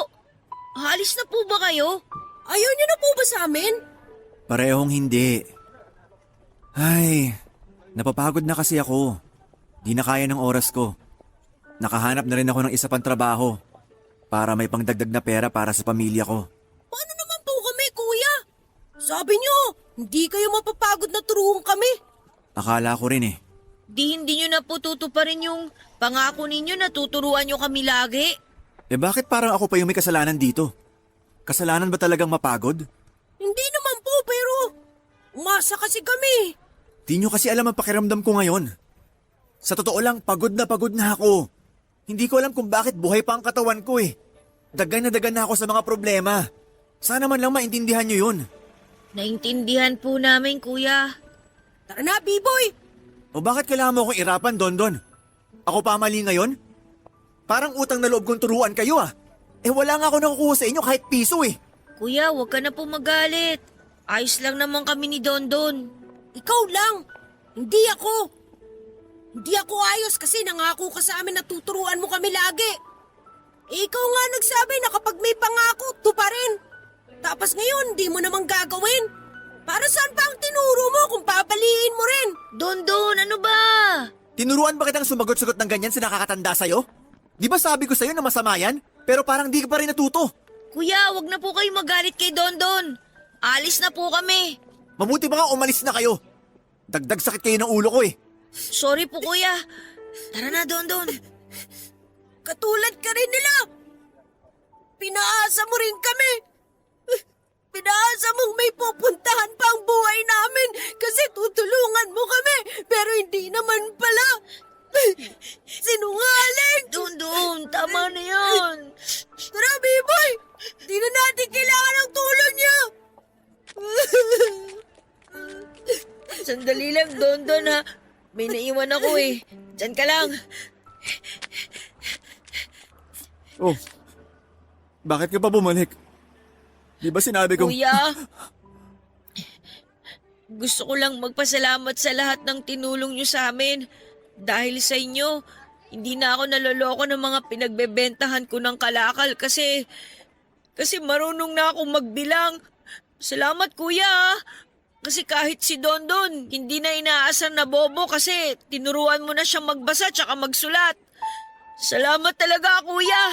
[SPEAKER 7] Aalis na po ba kayo?
[SPEAKER 3] Ayaw niyo na po ba sa amin?
[SPEAKER 4] Parehong hindi. Ay, napapagod na kasi ako. Di na kaya ng oras ko. Nakahanap na rin ako ng isa pang trabaho para may pangdagdag na pera para sa pamilya ko.
[SPEAKER 3] Paano naman po kami kuya? Sabi niyo, hindi kayo mapapagod na turuan kami.
[SPEAKER 4] Akala ko rin eh.
[SPEAKER 7] Di hindi nyo na po tutuparin yung pangako ninyo na tuturuan nyo kami lagi?
[SPEAKER 4] Eh bakit parang ako pa yung may kasalanan dito? Kasalanan ba talagang mapagod?
[SPEAKER 3] Hindi naman po pero umasa kasi kami.
[SPEAKER 4] Di nyo kasi alam ang pakiramdam ko ngayon. Sa totoo lang, pagod na ako. Hindi ko alam kung bakit buhay pa ang katawan ko eh. Dagan na ako sa mga problema. Sana man lang maintindihan nyo yun.
[SPEAKER 7] Naintindihan po namin kuya.
[SPEAKER 3] Tara na B-Boy.
[SPEAKER 4] O bakit kailangan mo akong irapan, Dondon? Ako pa mali ngayon? Parang utang na loob kong turuan kayo ah. Eh wala nga ako nakukuha sa inyo kahit piso eh.
[SPEAKER 7] Kuya, huwag ka na po magalit. Ayos lang naman kami ni Dondon.
[SPEAKER 3] Ikaw lang. Hindi ako. Hindi ako ayos kasi nangako ka sa amin na tuturuan mo kami lagi. Ikaw nga nagsabi na kapag may pangako, tuparin. Tapos ngayon, di mo namang gagawin. Para saan pa ang tinuro mo kung papaliin mo rin?
[SPEAKER 7] Dondon, ano ba?
[SPEAKER 4] Tinuruan ba kitang sumagot-sagot ng ganyan sa nakakatanda sa'yo? Di ba sabi ko sa'yo na masama yan? Pero parang di ka pa rin natuto.
[SPEAKER 7] Kuya, wag na po kayo magalit kay Dondon. Alis na po kami.
[SPEAKER 4] Mabuti ba nga umalis na kayo? Dagdag sakit kayo ng ulo ko eh.
[SPEAKER 7] Sorry po, kuya. Tara na, Dondon.
[SPEAKER 3] Katulad ka rin nila. Pinaasa mo rin kami. Pinaasa mong may pupuntahan pa ang buhay namin kasi tutulungan mo kami. Pero hindi naman pala. Sinungaling!
[SPEAKER 7] Dondon, tama na yan.
[SPEAKER 3] Tara, B-boy! Di na natin kailangan ng tulong niya.
[SPEAKER 7] Sandali lang, Dondon ha. May naiwan ako eh. Diyan ka lang.
[SPEAKER 4] Oh, bakit ka pa bumalik? Di ba sinabi kong...
[SPEAKER 7] Kuya, gusto ko lang magpasalamat sa lahat ng tinulong niyo sa amin. Dahil sa inyo, hindi na ako naloloko ng mga pinagbebentahan ko ng kalakal kasi marunong na akong magbilang. Salamat kuya. Kasi kahit si Dondon, hindi na inaasar na bobo kasi tinuruan mo na siyang magbasa tsaka magsulat. Salamat talaga kuya.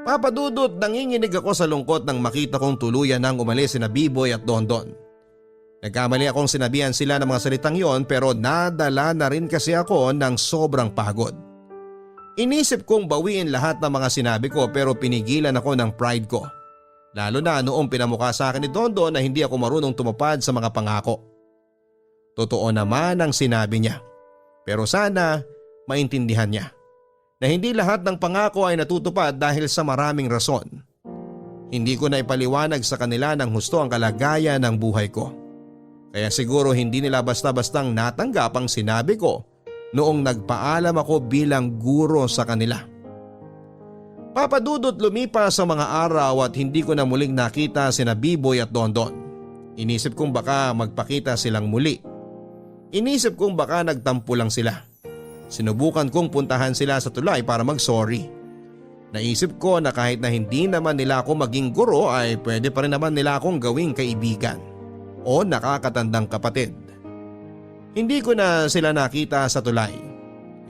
[SPEAKER 2] Papa Dudut, nanginginig ako sa lungkot nang makita kong tuluyan nang umalis sina B-boy at Dondon. Nagkamali akong sinabihan sila ng mga salitang yon pero nadala na rin kasi ako ng sobrang pagod. Inisip kong bawiin lahat ng mga sinabi ko pero pinigilan ako ng pride ko. Lalo na noong pinamukha sa akin ni Dondon na hindi ako marunong tumupad sa mga pangako. Totoo naman ang sinabi niya. Pero sana maintindihan niya na hindi lahat ng pangako ay natutupad dahil sa maraming rason. Hindi ko na ipaliwanag sa kanila ng husto ang kalagayan ng buhay ko. Kaya siguro hindi nila basta-bastang natanggap ang sinabi ko noong nagpaalam ako bilang guro sa kanila. Papa Dudut, lumipas sa mga araw at hindi ko na muling nakita sina B-boy at Dondon. Inisip kong baka magpakita silang muli. Inisip kong baka nagtampo lang sila. Sinubukan kong puntahan sila sa tulay para mag-sorry. Naisip ko na kahit na hindi naman nila ako maging guro ay pwede pa rin naman nila akong gawing kaibigan o nakakatandang kapatid. Hindi ko na sila nakita sa tulay.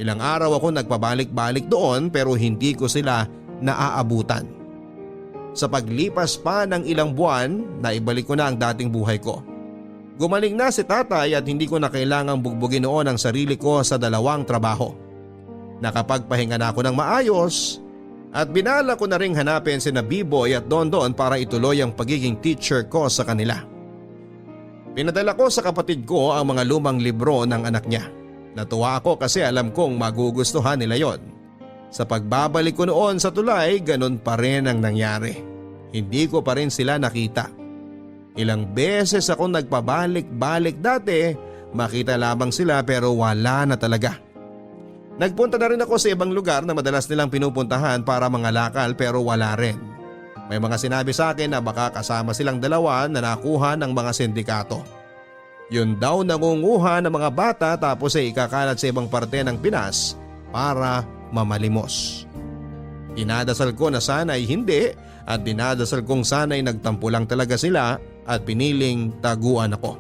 [SPEAKER 2] Ilang araw ako nagpabalik-balik doon pero hindi ko sila naaabutan. Sa paglipas pa ng ilang buwan, naibalik ko na ang dating buhay ko. Gumaling na si tatay at hindi ko na kailangang bugbugin noon ang sarili ko sa dalawang trabaho. Nakapagpahinga na ako ng maayos at binala ko na ring hanapin sina B-boy at Dondon para ituloy ang pagiging teacher ko sa kanila. Pinadala ko sa kapatid ko ang mga lumang libro ng anak niya. Natuwa ako kasi alam kong magugustuhan nila yon. Sa pagbabalik ko noon sa tulay, ganun pa rin ang nangyari. Hindi ko pa rin sila nakita. Ilang beses akong nagpabalik-balik dati, makita lamang sila pero wala na talaga. Nagpunta na rin ako sa ibang lugar na madalas nilang pinupuntahan para mangalakal pero wala rin. May mga sinabi sa akin na baka kasama silang dalawa na nakuha ng mga sindikato. Yun daw nangunguha ng mga bata tapos ay ikakalat sa ibang parte ng Pinas para mamalimos. Dinadasal ko na sana ay hindi at dinadasal kong sana ay nagtampo lang talaga sila at piniling taguan ako.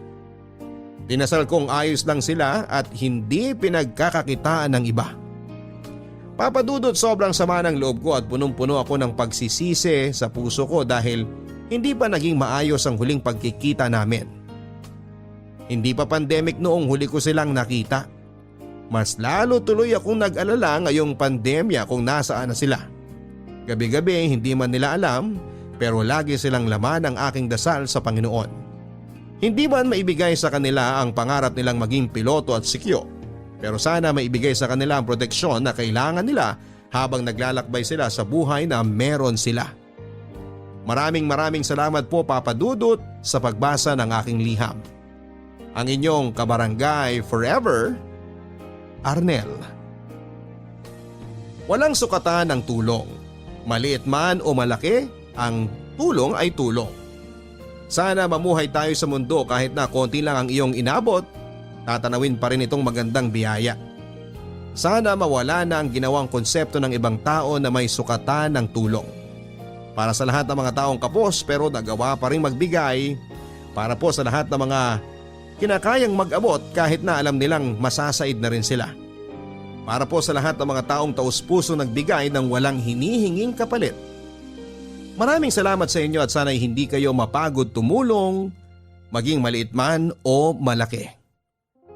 [SPEAKER 2] Dinasal kong ayos lang sila at hindi pinagkakakitaan ng iba. Papa Dudut, sobrang sama ng loob ko at punong-puno ako ng pagsisisi sa puso ko dahil hindi pa naging maayos ang huling pagkikita namin. Hindi pa pandemic noong huli ko silang nakita. Mas lalo tuloy akong nag-alala ngayong pandemya kung nasaan na sila. Gabi-gabi hindi man nila alam pero lagi silang laman ng aking dasal sa Panginoon. Hindi man maibigay sa kanila ang pangarap nilang maging piloto at sikyo. Pero sana maibigay sa kanila ang proteksyon na kailangan nila habang naglalakbay sila sa buhay na meron sila. Maraming salamat po Papa Dudut sa pagbasa ng aking liham. Ang inyong kabarangay forever, Arnel. Walang sukatan ang tulong. Maliit man o malaki, ang tulong ay tulong. Sana mamuhay tayo sa mundo kahit na konti lang ang iyong inabot, tatanawin pa rin itong magandang biyaya. Sana mawala na ang ginawang konsepto ng ibang tao na may sukatan ng tulong. Para sa lahat ng mga taong kapos pero nagawa pa rin magbigay, para po sa lahat ng mga kinakayang mag-abot kahit na alam nilang masasaid na rin sila. Para po sa lahat ng mga taong taus-puso nagbigay ng walang hinihinging kapalit. Maraming salamat sa inyo at sana'y hindi kayo mapagod tumulong, maging maliit man o malaki.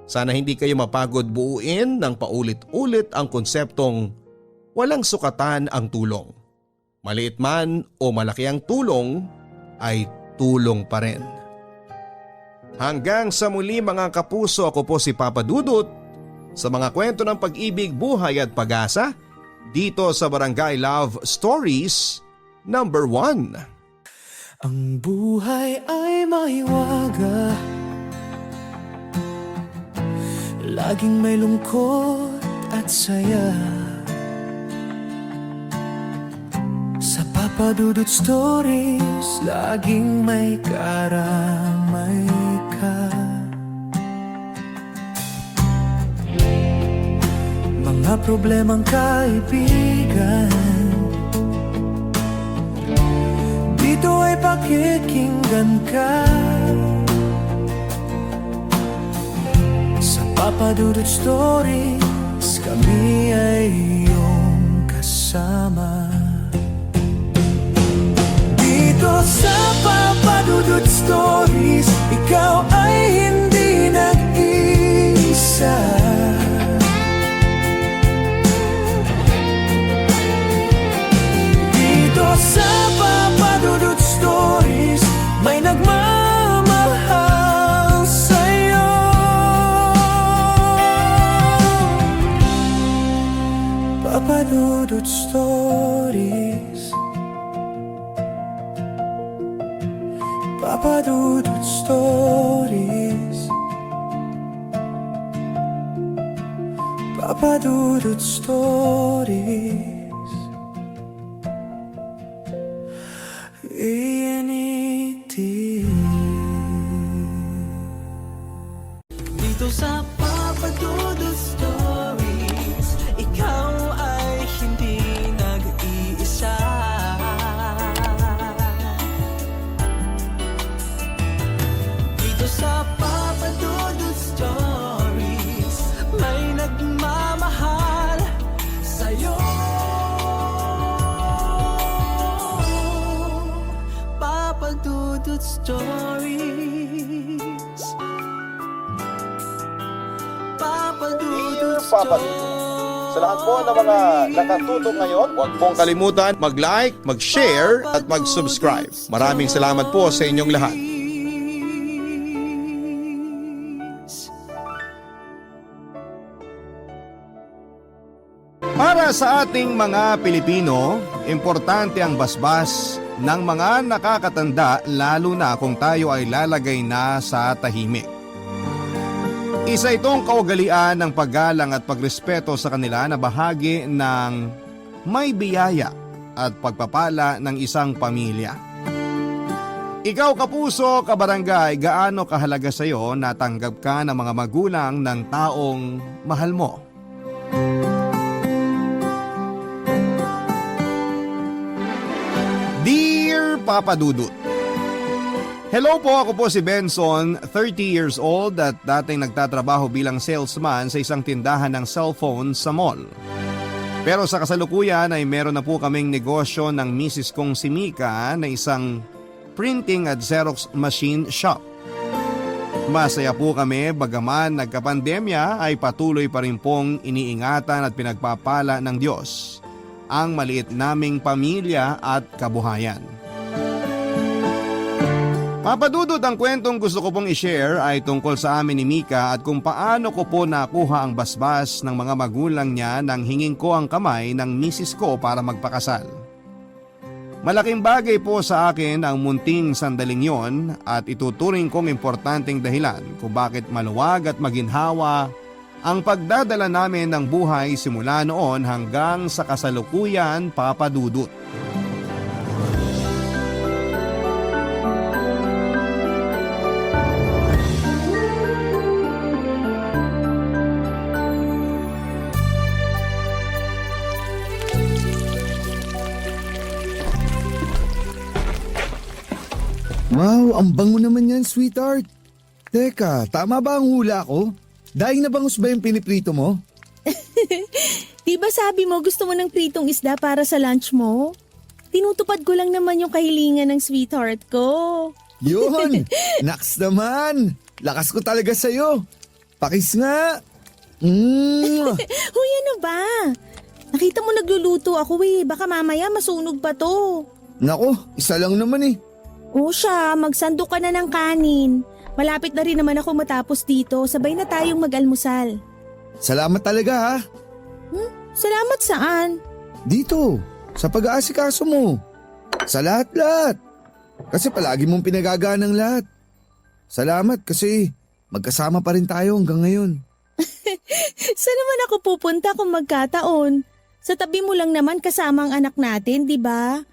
[SPEAKER 2] Sana hindi kayo mapagod buuin ng paulit-ulit ang konseptong walang sukatan ang tulong. Maliit man o malaki ang tulong ay tulong pa rin. Hanggang sa muli mga kapuso, ako po si Papa Dudut sa mga kwento ng pag-ibig, buhay at pag-asa dito sa Barangay Love Stories number 1.
[SPEAKER 1] Ang buhay ay mahiwaga, laging may lungkot at saya. Sa Papa Dudut Stories, laging may karamay ka. Mga problemang kaibigan, dito ay pakikinggan ka. Sa Papa Dudut Stories, kami ay iyong kasama. Dito sa Papa Dudut Stories, ikaw ay hindi nag-iisa. Dito sa Papa Dudut Stories, may nagmamahal sa'yo. Papa Dudut Stories, Papa Dudut Stories, Papa Dudut Stories. Dito sa Papa Dudut Stories, ikaw ay hindi nag-iisa. Dito sa Papa Dudut Stories, may nagmamahal sa'yo. Papa Dudut Stories, Papa Dudut
[SPEAKER 2] Papa Dudut. Sa lahat po ng mga nakatutok ngayon, huwag pong kalimutan mag-like, mag-share at mag-subscribe. Maraming salamat po sa inyong lahat. Para sa ating mga Pilipino, importante ang basbas ng mga nakakatanda lalo na kung tayo ay lalagay na sa tahimik. Isa itong kaugalian ng paggalang at pagrespeto sa kanila na bahagi ng may biyaya at pagpapala ng isang pamilya. Ikaw kapuso, kabarangay, gaano kahalaga sa iyo na tanggap ka ng mga magulang ng taong mahal mo? Dear Papa Dudut, hello po, ako po si Benson, 30 years old at dating nagtatrabaho bilang salesman sa isang tindahan ng cellphone sa mall. Pero sa kasalukuyan ay meron na po kaming negosyo ng misis kong si Mika na isang printing at Xerox machine shop. Masaya po kami bagaman nagkapandemya ay patuloy pa rin pong iniingatan at pinagpapala ng Diyos ang maliit naming pamilya at kabuhayan. Papa Dudut, ang kwentong gusto ko pong i-share ay tungkol sa amin ni Mika at kung paano ko po nakuha ang basbas ng mga magulang niya nang hingin ko ang kamay ng misis ko para magpakasal. Malaking bagay po sa akin ang munting sandaling yon at ituturing kong importanteng dahilan kung bakit maluwag at maginhawa ang pagdadala namin ng buhay simula noon hanggang sa kasalukuyan, Papa Dudut.
[SPEAKER 10] Wow, ang bango naman yan, sweetheart. Teka, tama ba ang hula ko? Daing na bangus ba yung piniprito mo?
[SPEAKER 11] Di ba sabi mo gusto mo ng pritong isda para sa lunch mo? Tinutupad ko lang naman yung kahilingan ng sweetheart ko.
[SPEAKER 10] Yun! Naks naman! Lakas ko talaga sa'yo. Pakis nga!
[SPEAKER 11] Huy, ano ba? Nakita mo nagluluto ako baka mamaya masunog pa to.
[SPEAKER 10] Nako, isa lang naman eh.
[SPEAKER 11] O siya, magsando ka na ng kanin. Malapit na rin naman ako matapos dito, sabay na tayong mag-almusal.
[SPEAKER 10] Salamat talaga ha.
[SPEAKER 11] Salamat saan?
[SPEAKER 10] Dito, sa pag-aasikaso mo. Sa lahat-lahat. Kasi palagi mong pinagagaan ng lahat. Salamat kasi magkasama pa rin tayo hanggang ngayon.
[SPEAKER 11] Saan naman ako pupunta kung magkataon? Sa tabi mo lang naman kasama ang anak natin, di ba?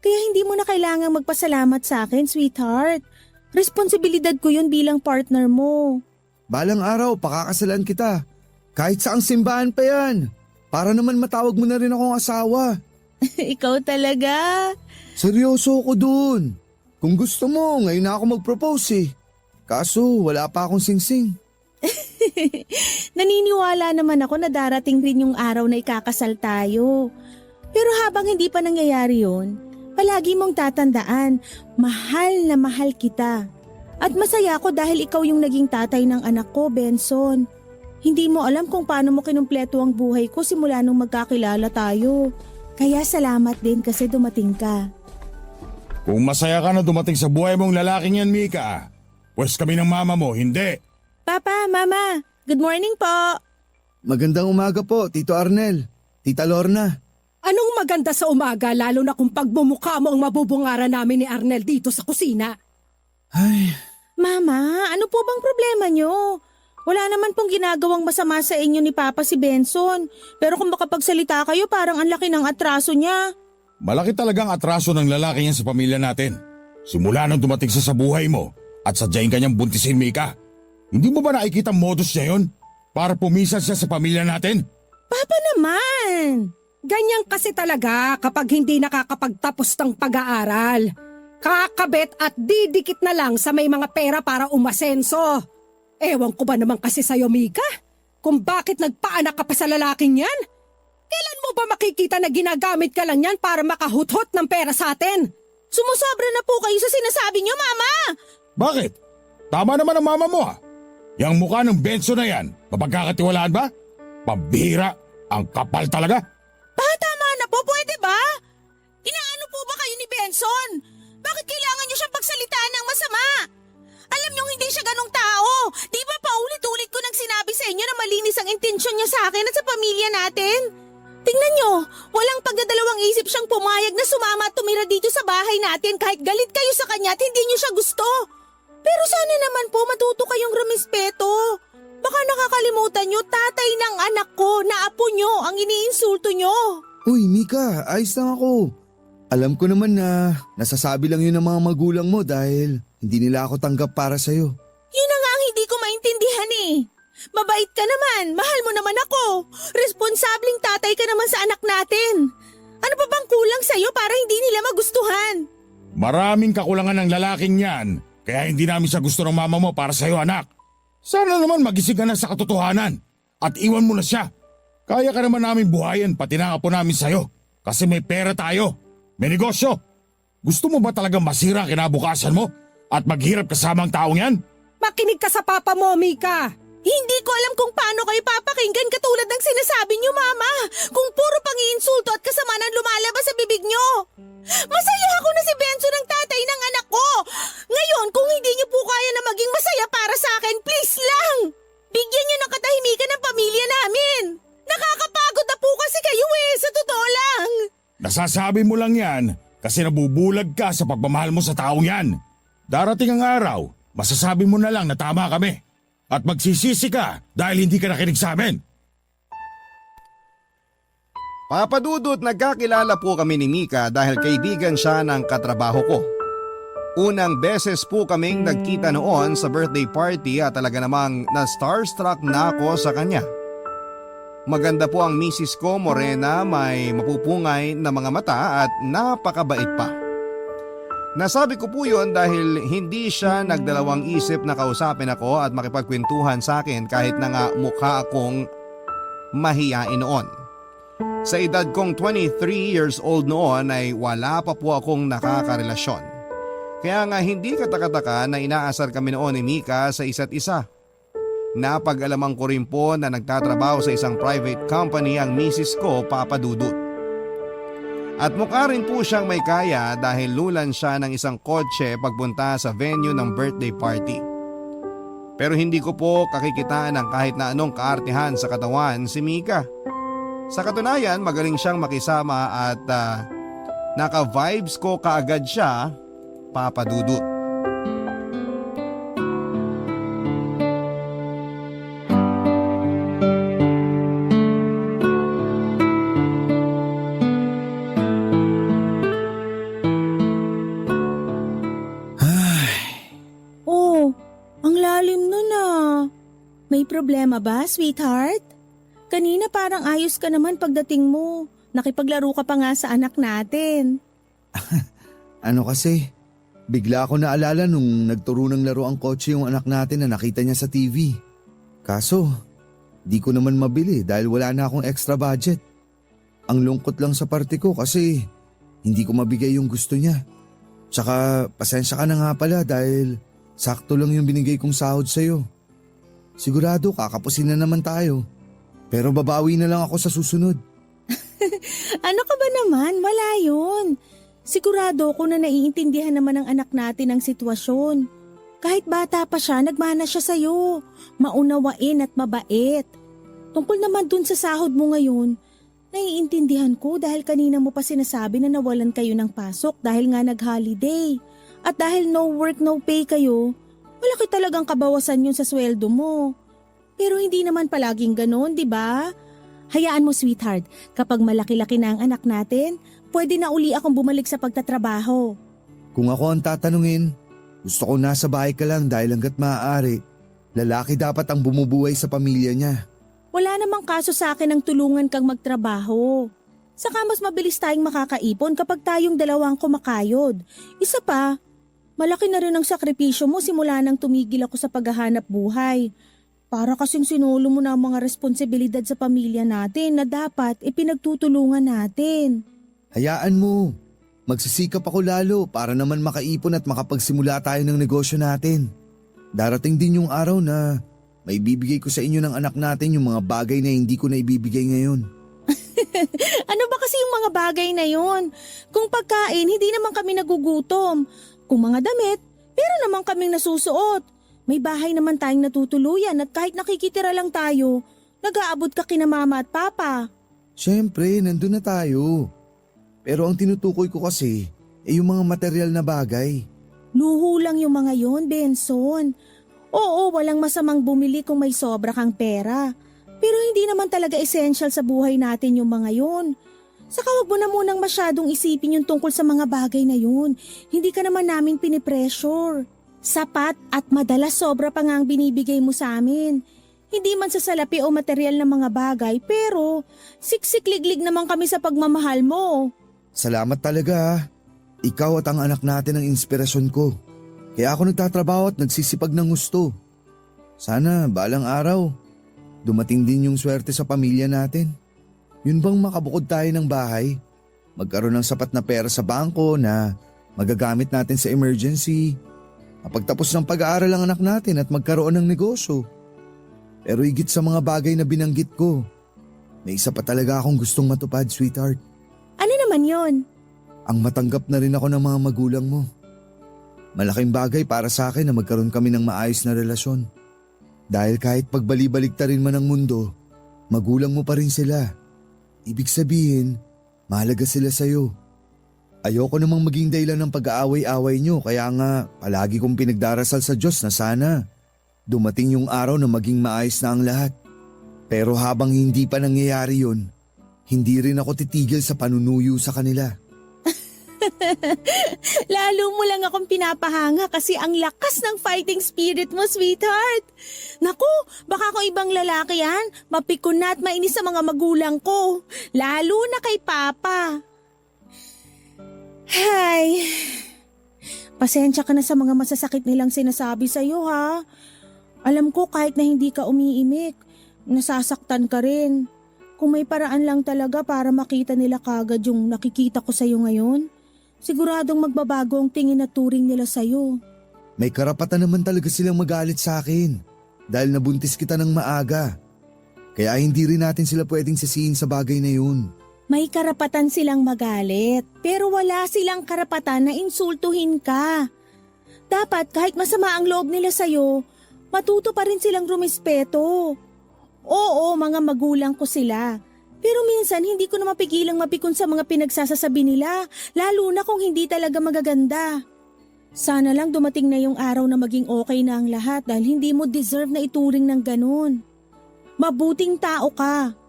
[SPEAKER 11] Kaya hindi mo na kailangang magpasalamat sa akin, sweetheart. Responsibilidad ko yun bilang partner mo.
[SPEAKER 10] Balang araw, pakakasalan kita. Kahit saang simbahan pa yan. Para naman matawag mo na rin akong asawa.
[SPEAKER 11] Ikaw talaga.
[SPEAKER 10] Seryoso ko dun. Kung gusto mo, ngayon na ako mag-propose eh. Kaso wala pa akong singsing.
[SPEAKER 11] Naniniwala naman ako na darating rin yung araw na ikakasal tayo. Pero habang hindi pa nangyayari yun, palagi mong tatandaan, mahal na mahal kita. At masaya ako dahil ikaw yung naging tatay ng anak ko, Benson. Hindi mo alam kung paano mo kinumpleto ang buhay ko simula nung magkakilala tayo. Kaya salamat din kasi dumating ka.
[SPEAKER 12] Kung masaya ka na dumating sa buhay mong lalaking yan, Mika, pues kami ng mama mo, hindi.
[SPEAKER 11] Papa, Mama, good morning po.
[SPEAKER 10] Magandang umaga po, Tito Arnel, Tita Lorna.
[SPEAKER 13] Anong maganda sa umaga lalo na kung pagbumukha mo ang mabubungaran namin ni Arnel dito sa kusina?
[SPEAKER 10] Ay,
[SPEAKER 11] Mama, ano po bang problema nyo? Wala naman pong ginagawang masama sa inyo ni Papa si Benson. Pero kung makapagsalita kayo parang ang laki ng atraso niya.
[SPEAKER 12] Malaki talagang atraso ng lalaki yan sa pamilya natin. Simula nang dumating siya sa buhay mo at sadyain kanyang buntisin, Mika. Hindi mo ba nakikita ang modus niya yun? Para pumisan siya sa pamilya natin?
[SPEAKER 11] Papa naman!
[SPEAKER 13] Ganyan kasi talaga kapag hindi nakakapagtapos ng pag-aaral. Kakabit at didikit na lang sa may mga pera para umasenso. Ewan ko ba naman kasi sa'yo, Mika? Kung bakit nagpaanak ka pa sa lalaking yan? Kailan mo ba makikita na ginagamit ka lang yan para makahuthot ng pera sa atin?
[SPEAKER 11] Sumusobra na po kayo sa sinasabi niyo, Mama!
[SPEAKER 12] Bakit? Tama naman ang mama mo ha. Yang mukha ng Benson na yan, mapagkakatiwalaan ba? Pambihira, ang kapal talaga.
[SPEAKER 11] Tama na po, pwede ba? Inaano po ba kayo ni Benson? Bakit kailangan niyo siyang pagsalitaan ng masama? Alam niyong hindi siya ganong tao. Di ba paulit-ulit ko nang sinabi sa inyo na malinis ang intensyon niya sa akin at sa pamilya natin? Tingnan niyo, walang pagdadalawang isip siyang pumayag na sumama at tumira dito sa bahay natin kahit galit kayo sa kanya at hindi niyo siya gusto. Pero sana naman po matuto kayong rumispeto. Baka nakakalimutan niyo, tatay ng anak ko na apo niyo ang iniinsulto niyo.
[SPEAKER 10] Uy Mika, ayos lang ako. Alam ko naman na nasasabi lang yun ng mga magulang mo dahil hindi nila ako tanggap para sa'yo.
[SPEAKER 11] Yun na nga ang hindi ko maintindihan eh. Mabait ka naman, mahal mo naman ako. Responsabling tatay ka naman sa anak natin. Ano pa bang kulang sa'yo para hindi nila magustuhan?
[SPEAKER 12] Maraming kakulangan ng lalaking yan, kaya hindi namin siya gusto ng mama mo para sa'yo, anak. Sana naman magising ka na sa katotohanan at iwan mo na siya. Kaya ka naman namin buhayan pati na apo namin sa'yo kasi may pera tayo, may negosyo. Gusto mo ba talagang masira kinabukasan mo at maghirap kasama ang taong yan?
[SPEAKER 13] Makinig ka sa papa mo, Mika!
[SPEAKER 11] Hindi ko alam kung paano kayo papakinggan katulad ng sinasabi niyo, Mama. Kung puro pang-iinsulto at kasamaan lumalabas sa bibig niyo. Masaya ako na si Benson ang tatay ng anak ko. Ngayon, kung hindi niyo po kaya na maging masaya para sa akin, please lang. Bigyan niyo ng katahimikan ng pamilya namin. Nakakapagod na po kasi kayo sa totoo lang.
[SPEAKER 12] Nasasabi mo lang yan kasi nabubulag ka sa pagmamahal mo sa taong yan. Darating ang araw, masasabi mo na lang na tama kami at magsisisi ka dahil hindi ka nakinig sa amin.
[SPEAKER 2] Papa Dudut, nagkakilala po kami ni Mika dahil kaibigan siya ng katrabaho ko. Unang beses po kaming nagkita noon sa birthday party at talaga namang na-starstruck na ako sa kanya. Maganda po ang misis ko, morena, may mapupungay na mga mata at napakabait pa. Nasabi ko po yun dahil hindi siya nagdalawang isip na kausapin ako at makipagkwentuhan sa akin kahit na nga mukha akong mahiyain noon. Sa edad kong 23 years old noon ay wala pa po akong nakakarelasyon. Kaya nga hindi katakataka na inaasar kami noon ni Mika sa isa't isa. Napag-alaman ko rin po na nagtatrabaho sa isang private company ang misis ko, Papa Dudut. At mukha rin po siyang may kaya dahil lulan siya ng isang kotse pagpunta sa venue ng birthday party. Pero hindi ko po kakikitaan ng kahit na anong kaartihan sa katawan si Mika. Sa katunayan, magaling siyang makisama at naka-vibes ko kaagad siya, Papa Dudut.
[SPEAKER 11] Oh, ang lalim nun ah. May problema ba, sweetheart? Kanina parang ayos ka naman pagdating mo. Nakipaglaro ka pa nga sa anak natin.
[SPEAKER 10] Ano kasi, bigla ako naalala nung nagturo ng laro ang kotse yung anak natin na nakita niya sa TV. Kaso, di ko naman mabili dahil wala na akong extra budget. Ang lungkot lang sa parte ko kasi hindi ko mabigay yung gusto niya. Tsaka pasensya ka na nga pala dahil sakto lang yung binigay kong sahod sa'yo. Sigurado kakapusin na naman tayo. Pero babawi na lang ako sa susunod.
[SPEAKER 11] Ano ka ba naman? Wala yun. Sigurado ko na naiintindihan naman ng anak natin ang sitwasyon. Kahit bata pa siya, nagmana siya sa'yo. Maunawain at mabait. Tungkol naman dun sa sahod mo ngayon, naiintindihan ko dahil kanina mo pa sinasabi na nawalan kayo ng pasok dahil nga nag-holiday. At dahil no work, no pay kayo, malaki talagang kabawasan yun sa sweldo mo. Pero hindi naman palaging ganon, di ba? Hayaan mo, sweetheart, kapag malaki-laki na ang anak natin, pwede na uli akong bumalik sa pagtatrabaho.
[SPEAKER 10] Kung ako ang tatanungin, gusto ko nasa bahay ka lang dahil hanggat maaari, lalaki dapat ang bumubuhay sa pamilya niya.
[SPEAKER 11] Wala namang kaso sa akin ang tulungan kang magtrabaho. Saka mas mabilis tayong makakaipon kapag tayong dalawang kumakayod. Isa pa, malaki na rin ang sakripisyo mo simula nang tumigil ako sa paghahanap buhay. Para kasing sinulo mo na ang mga responsibilidad sa pamilya natin na dapat ipinagtutulungan natin.
[SPEAKER 10] Hayaan mo, magsisikap ako lalo para naman makaipon at makapagsimula tayo ng negosyo natin. Darating din yung araw na may bibigay ko sa inyo ng anak natin yung mga bagay na hindi ko na ibibigay ngayon.
[SPEAKER 11] Ano ba kasi yung mga bagay na yon? Kung pagkain, hindi naman kami nagugutom. Kung mga damit, pero naman kaming nasusuot. May bahay naman tayong natutuluyan at kahit nakikitira lang tayo, nag-aabot ka kina mama at papa.
[SPEAKER 10] Siyempre, nandun na tayo. Pero ang tinutukoy ko kasi ay yung mga material na bagay.
[SPEAKER 11] Luho lang yung mga yon, Benson. Oo, walang masamang bumili kung may sobra kang pera. Pero hindi naman talaga essential sa buhay natin yung mga yon. Saka wag mo na munang masyadong isipin yung tungkol sa mga bagay na yun. Hindi ka naman naming pinipressure. Sapat at madalas sobra pa nga ang binibigay mo sa amin. Hindi man sa salapi o material na mga bagay, pero siksik-liglig naman kami sa pagmamahal mo.
[SPEAKER 10] Salamat talaga. Ikaw at ang anak natin ang inspirasyon ko. Kaya ako nagtatrabaho at nagsisipag ng gusto. Sana balang araw, dumating din yung swerte sa pamilya natin. Yun bang makabukod tayo ng bahay? Magkaroon ng sapat na pera sa bangko na magagamit natin sa emergency. Kapagtapos ng pag-aaral ang anak natin at magkaroon ng negosyo. Pero higit sa mga bagay na binanggit ko, may isa pa talaga akong gustong matupad, sweetheart.
[SPEAKER 11] Ano naman yon?
[SPEAKER 10] Ang matanggap na rin ako ng mga magulang mo. Malaking bagay para sa akin na magkaroon kami ng maayos na relasyon. Dahil kahit pagbali-baliktarin man ang mundo, magulang mo pa rin sila. Ibig sabihin, mahalaga sila sa'yo. Ayoko namang maging dahilan ng pag-aaway-away nyo kaya nga palagi kong pinagdarasal sa Diyos na sana dumating yung araw na maging maayos na ang lahat. Pero habang hindi pa nangyayari yun, hindi rin ako titigil sa panunuyo sa kanila.
[SPEAKER 11] Lalo mo lang akong pinapahanga kasi ang lakas ng fighting spirit mo, sweetheart. Naku, baka kung ibang lalaki yan, mapikon na at mainis sa mga magulang ko. Lalo na kay Papa. Hay, pasensya ka na sa mga masasakit nilang sinasabi sa'yo ha. Alam ko kahit na hindi ka umiimik, nasasaktan ka rin. Kung may paraan lang talaga para makita nila kagad yung nakikita ko sa'yo ngayon, siguradong magbabago ang tingin at turing nila sa'yo.
[SPEAKER 10] May karapatan naman talaga silang magalit sa akin dahil nabuntis kita ng maaga. Kaya hindi rin natin sila pwedeng sisihin sa bagay na yun.
[SPEAKER 11] May karapatan silang magalit, pero wala silang karapatan na insultuhin ka. Dapat kahit masama ang loob nila sa'yo, matuto pa rin silang rumispeto. Oo, mga magulang ko sila. Pero minsan hindi ko na mapigilang mapikon sa mga pinagsasasabi nila, lalo na kung hindi talaga magaganda. Sana lang dumating na yung araw na maging okay na ang lahat dahil hindi mo deserve na ituring ng ganun. Mabuting tao ka.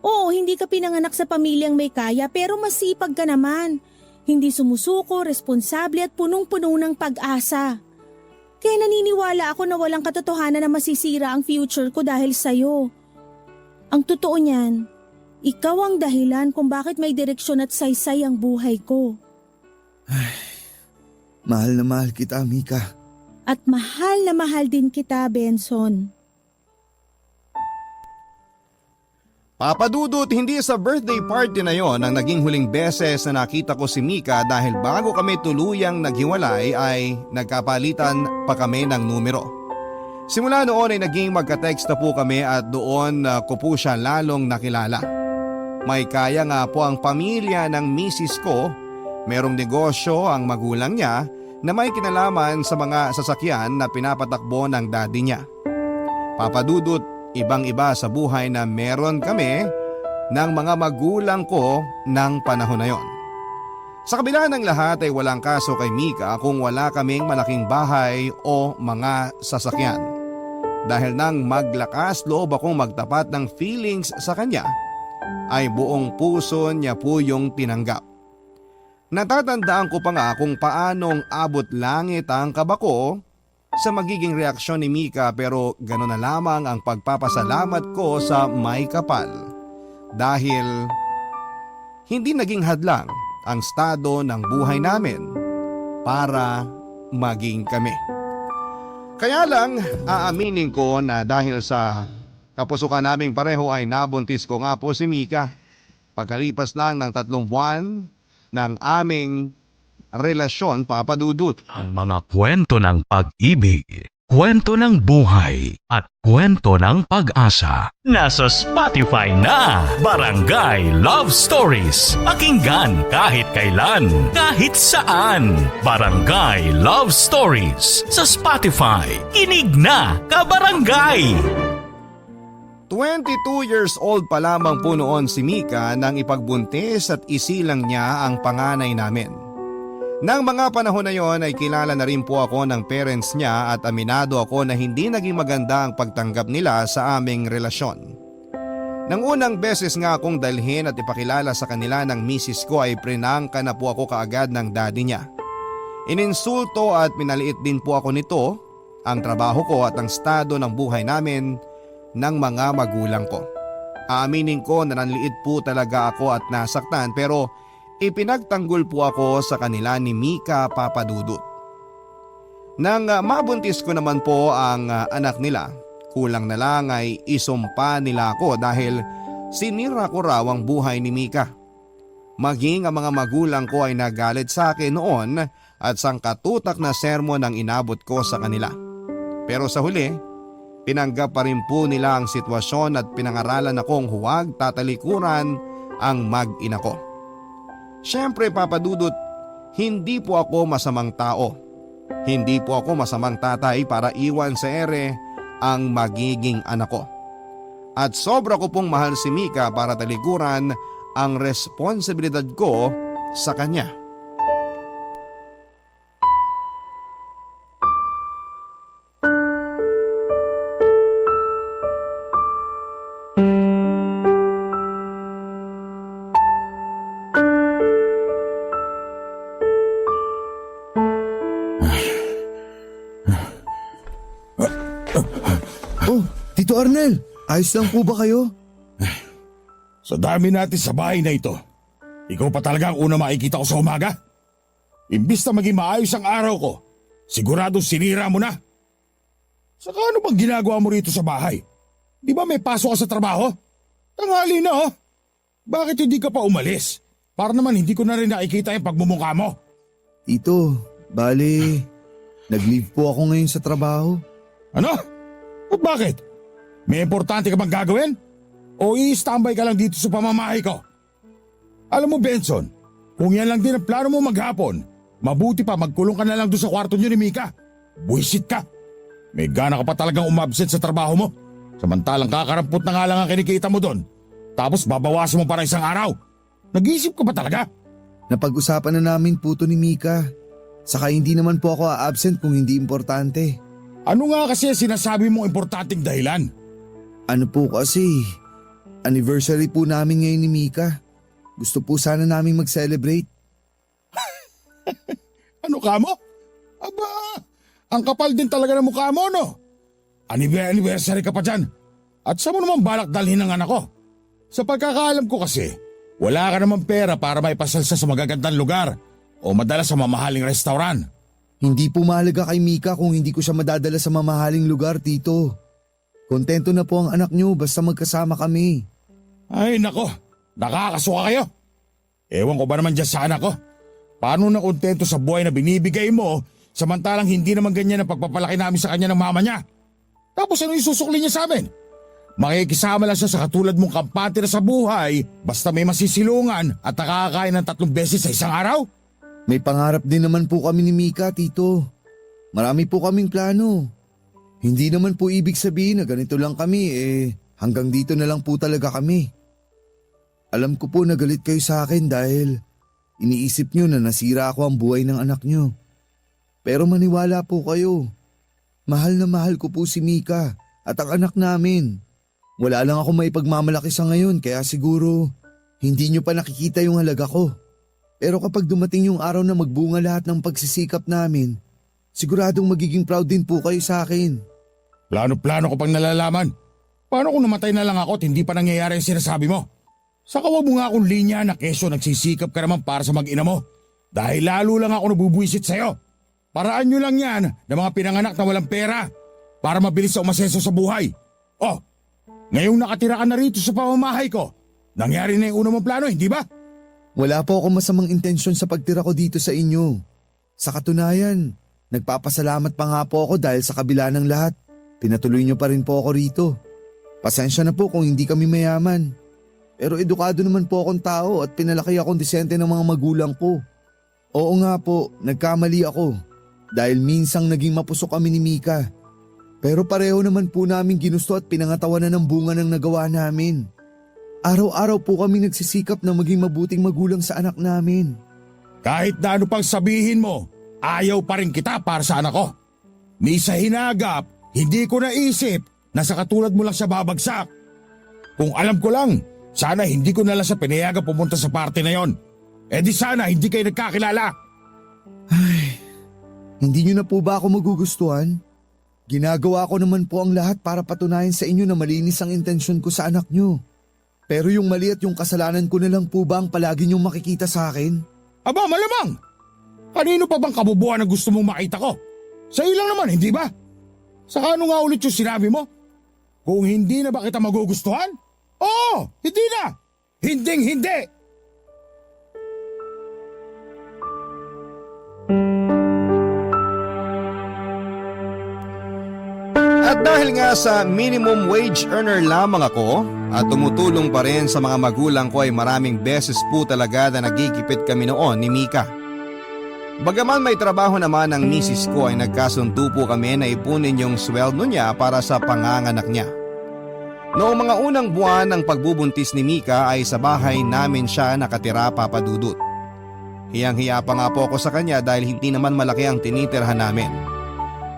[SPEAKER 11] Oo, hindi ka pinanganak sa pamilyang may kaya pero masipag ka naman. Hindi sumusuko, responsable at punong-puno ng pag-asa. Kaya naniniwala ako na walang katotohanan na masisira ang future ko dahil sa'yo. Ang totoo niyan, ikaw ang dahilan kung bakit may direksyon at saysay ang buhay ko.
[SPEAKER 10] Ay, mahal na mahal kita, Mika.
[SPEAKER 11] At mahal na mahal din kita, Benson.
[SPEAKER 2] Papa Dudut, hindi sa birthday party na yon ang naging huling beses na nakita ko si Mika dahil bago kami tuluyang naghiwalay ay nagkapalitan pa kami ng numero. Simula noon ay naging magka-text na po kami at doon ko po siya lalong nakilala. May kaya nga po ang pamilya ng misis ko, merong negosyo ang magulang niya na may kinalaman sa mga sasakyan na pinapatakbo ng daddy niya. Papa Dudut, ibang-iba sa buhay na meron kami ng mga magulang ko ng panahon na yon. Sa kabila ng lahat ay walang kaso kay Mika kung wala kaming malaking bahay o mga sasakyan. Dahil nang maglakas loob akong magtapat ng feelings sa kanya, ay buong puso niya po yung tinanggap. Natatandaan ko pa nga kung paanong abot langit ang kaba ko sa magiging reaksyon ni Mika pero gano'n na lamang ang pagpapasalamat ko sa may kapal dahil hindi naging hadlang ang estado ng buhay namin para maging kami. Kaya lang aaminin ko na dahil sa kapusukan naming pareho ay nabuntis ko nga po si Mika pagkalipas lang ng 3 buwan ng aming relasyon, Papa Dudut.
[SPEAKER 5] Ang mga kwento ng pag-ibig, kwento ng buhay, at kwento ng pag-asa. Nasa Spotify na! Barangay Love Stories. Pakinggan kahit kailan, kahit saan. Barangay Love Stories. Sa Spotify. Kinig na, kabarangay!
[SPEAKER 2] 22 years old pa lamang po noon si Mika nang ipagbuntis at isilang niya ang panganay namin. Nang mga panahon na yon ay kilala na rin po ako ng parents niya at aminado ako na hindi naging maganda ang pagtanggap nila sa aming relasyon. Nang unang beses nga akong dalhin at ipakilala sa kanila ng misis ko ay prinangka na po ako kaagad ng daddy niya. Ininsulto at pinaliit din po ako nito, ang trabaho ko at ang estado ng buhay namin ng mga magulang ko. Aaminin ko na nanliit po talaga ako at nasaktan pero ipinagtanggol po ako sa kanila ni Mika, Papa Dudut. Nang mabuntis ko naman po ang anak nila, kulang na lang ay isumpa nila ako dahil sinira ko raw ang buhay ni Mika. Maging ang mga magulang ko ay nagalit sa akin noon at sangkatutak na sermon ang inabot ko sa kanila. Pero sa huli, tinanggap pa rin po nila ang sitwasyon at pinangaralan akong huwag tatalikuran ang mag-ina ko. Siyempre, Papa Dudut, hindi po ako masamang tao. Hindi po ako masamang tatay para iwan sa ere ang magiging anak ko. At sobra ko pong mahal si Mika para talikuran ang responsibilidad ko sa kanya.
[SPEAKER 10] Tito Arnel, ayos lang po ba kayo?
[SPEAKER 12] Sa dami natin sa bahay na ito, ikaw pa talaga ang una makikita ko sa umaga? Imbis na maging maayos ang araw ko, siguradong sinira mo na. Saka ano bang ginagawa mo rito sa bahay? Di ba may pasok ka sa trabaho? Tanghali na oh. Bakit hindi ka pa umalis? Para naman hindi ko na rin nakikita yung pagmumukha mo.
[SPEAKER 10] Tito, bali, nag-leave po ako ngayon sa trabaho.
[SPEAKER 12] Ano? O bakit? May importante ka bang gagawin? O i-standby ka lang dito sa pamamahay ko? Alam mo Benson, kung yan lang din ang plano mo maghapon, mabuti pa magkulong ka na lang doon sa kwarto niyo ni Mika. Buisit ka. May gana ka pa talagang umabsent sa trabaho mo. Samantalang kakarampot na nga lang ang kinikita mo doon. Tapos babawasan mo para isang araw. Nag-iisip ka ba talaga?
[SPEAKER 10] Napag-usapan na namin po to ni Mika. Saka hindi naman po ako a-absent kung hindi importante.
[SPEAKER 12] Ano nga kasi sinasabi mong importanteng dahilan?
[SPEAKER 10] Ano po kasi, anniversary po namin ngayon ni Mika. Gusto po sana namin mag-celebrate.
[SPEAKER 12] Ano ka mo? Aba, ang kapal din talaga ng mukha mo, no? Anniversary ka pa dyan. At saan mo naman balak dalhin ng anak ko? Sa pagkakaalam ko kasi, wala ka naman pera para maipasalsa sa magagandang lugar o madala sa mamahaling restaurant.
[SPEAKER 10] Hindi po mahalaga kay Mika kung hindi ko siya madadala sa mamahaling lugar, Tito. Kontento na po ang anak niyo basta magkasama kami.
[SPEAKER 12] Ay nako, nakakasuka kayo. Ewan ko ba naman dyan sa anak ko? Paano na kontento sa buhay na binibigay mo samantalang hindi naman ganyan ang pagpapalaki namin sa kanya ng mama niya? Tapos ano yung susukli niya sa amin? Makikisama lang siya sa katulad mong kampante na sa buhay basta may masisilungan at nakakakain ng 3 beses sa isang araw?
[SPEAKER 10] May pangarap din naman po kami ni Mika, Tito. Marami po kaming plano. Hindi naman po ibig sabihin na ganito lang kami hanggang dito na lang po talaga kami. Alam ko po na galit kayo sa akin dahil iniisip nyo na nasira ako ang buhay ng anak nyo. Pero maniwala po kayo. Mahal na mahal ko po si Mika at ang anak namin. Wala lang ako maipagmamalaki sa ngayon kaya siguro hindi nyo pa nakikita yung halaga ko. Pero kapag dumating yung araw na magbunga lahat ng pagsisikap namin, siguradong magiging proud din po kayo sa akin.
[SPEAKER 12] Plano-plano ko pang nalalaman. Paano kung namatay na lang ako at hindi pa nangyayari ang sinasabi mo? Saka wag mo nga akong linya na keso nagsisikap ka naman para sa mag-ina mo. Dahil lalo lang ako nabubuisit sa'yo. Paraan nyo lang yan ng mga pinanganak na walang pera para mabilis sa umasenso sa buhay. Oh, ngayong nakatira ka na rito sa pamamahay ko, nangyari na yung una mong plano, hindi ba?
[SPEAKER 10] Wala po akong masamang intensyon sa pagtira ko dito sa inyo. Sa katunayan, nagpapasalamat pa nga po ako dahil sa kabila ng lahat, pinatuloy nyo pa rin po ako rito. Pasensya na po kung hindi kami mayaman. Pero edukado naman po akong tao at pinalaki akong disente ng mga magulang ko. Oo nga po, nagkamali ako dahil minsang naging mapusok kami ni Mika. Pero pareho naman po namin ginusto at pinangatawanan ng bunga ng nagawa namin. Araw-araw po kami nagsisikap na maging mabuting magulang sa anak namin.
[SPEAKER 12] Kahit na ano pang sabihin mo, ayaw pa rin kita para sa anak ko. Ni sa hinagap, hindi ko naisip na sa katulad mo lang siya babagsak. Kung alam ko lang, sana hindi ko na lang siya pinayagan pumunta sa party na yon. Eh di sana hindi kayo nagkakilala.
[SPEAKER 10] Ay, hindi nyo na po ba ako magugustuhan? Ginagawa ko naman po ang lahat para patunayan sa inyo na malinis ang intensyon ko sa anak nyo. Pero yung mali at yung kasalanan ko na lang po ba ang palagi niyong makikita sa akin?
[SPEAKER 12] Aba, malamang! Kanino pa bang kabubuan ang gusto mong makita ko? Sa ilang naman, hindi ba? Saka ano nga ulit yung sinabi mo? Kung hindi na ba kita magugustuhan? Oo, hindi na! Hinding-hindi!
[SPEAKER 2] At dahil nga sa minimum wage earner lamang ako at tumutulong pa rin sa mga magulang ko ay maraming beses po talaga na nagkikipit kami noon ni Mika. Bagaman may trabaho naman ang misis ko ay nagkasundo po kami na ipunin yung sweldo niya para sa panganganak niya. Noong mga unang buwan ng pagbubuntis ni Mika ay sa bahay namin siya nakatira, Papa Dudut. Hiyang-hiya pa nga po ako sa kanya dahil hindi naman malaki ang tinitirhan namin.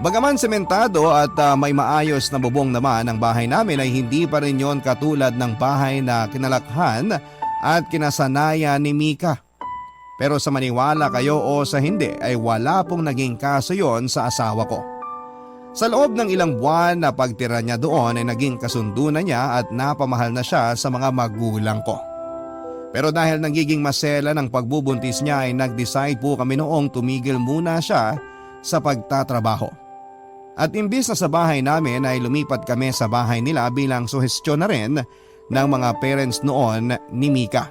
[SPEAKER 2] Bagaman sementado at may maayos na bubong naman ang bahay namin ay hindi pa rin yon katulad ng bahay na kinalakhan at kinasanayan ni Mika. Pero sa maniwala kayo o sa hindi ay wala pong naging kaso yon sa asawa ko. Sa loob ng ilang buwan na pagtira niya doon ay naging kasundo na niya at napamahal na siya sa mga magulang ko. Pero dahil nagiging masela ng pagbubuntis niya ay nag-decide po kami noong tumigil muna siya sa pagtatrabaho. At imbis na sa bahay namin ay lumipat kami sa bahay nila bilang suhestyon na rin ng mga parents noon ni Mika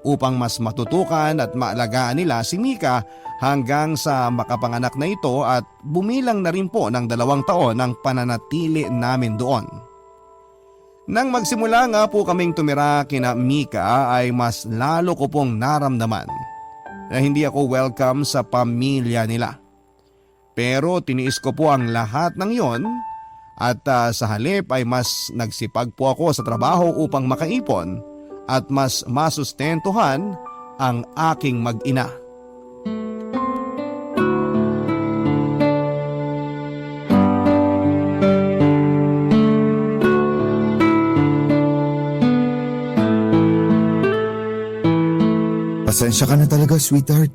[SPEAKER 2] upang mas matutukan at maalagaan nila si Mika hanggang sa makapanganak na ito at bumilang na rin po ng 2 taon ang pananatili namin doon. Nang magsimula nga po kaming tumira kina Mika ay mas lalo ko pong naramdaman na hindi ako welcome sa pamilya nila. Pero tiniis ko po ang lahat ng yon at sa halip ay mas nagsipag po ako sa trabaho upang makaipon at mas masustentuhan ang aking mag-ina.
[SPEAKER 10] Pasensya ka na talaga, sweetheart.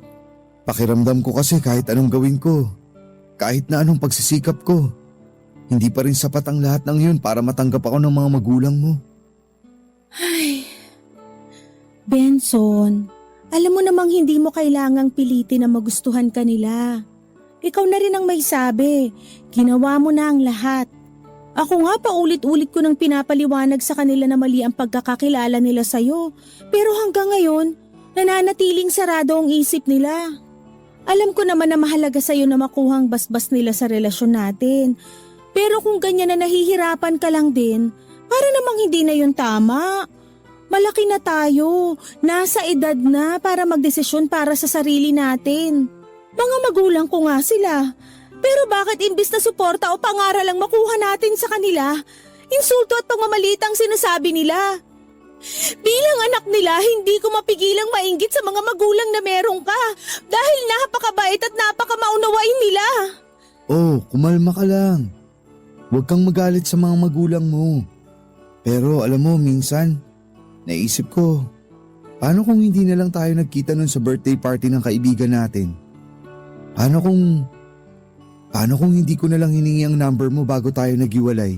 [SPEAKER 10] Pakiramdam ko kasi kahit anong gawin ko, kahit na anong pagsisikap ko, hindi pa rin sapat ang lahat ng yun para matanggap ako ng mga magulang mo.
[SPEAKER 11] Ay, Benson, alam mo namang hindi mo kailangang pilitin na magustuhan ka nila. Ikaw na rin ang may sabi, ginawa mo na ang lahat. Ako nga paulit-ulit ko nang pinapaliwanag sa kanila na mali ang pagkakakilala nila sa'yo. Pero hanggang ngayon, nananatiling sarado ang isip nila. Alam ko naman na mahalaga sa'yo na makuhang basbas nila sa relasyon natin. Pero kung ganyan na nahihirapan ka lang din, para namang hindi na yun tama. Malaki na tayo, nasa edad na para magdesisyon para sa sarili natin. Mga magulang ko nga sila. Pero bakit imbis na suporta o pangaral ang makuha natin sa kanila, insulto at pangmamalit ang sinasabi nila? Bilang anak nila, hindi ko mapigilang mainggit sa mga magulang na meron ka dahil napakabait at napakamaunawain nila.
[SPEAKER 10] Oh, kumalma ka lang. Huwag kang magalit sa mga magulang mo. Pero alam mo, minsan, naisip ko, paano kung hindi na lang tayo nagkita nun sa birthday party ng kaibigan natin? Paano kung hindi ko na lang hiningi ang number mo bago tayo naghiwalay?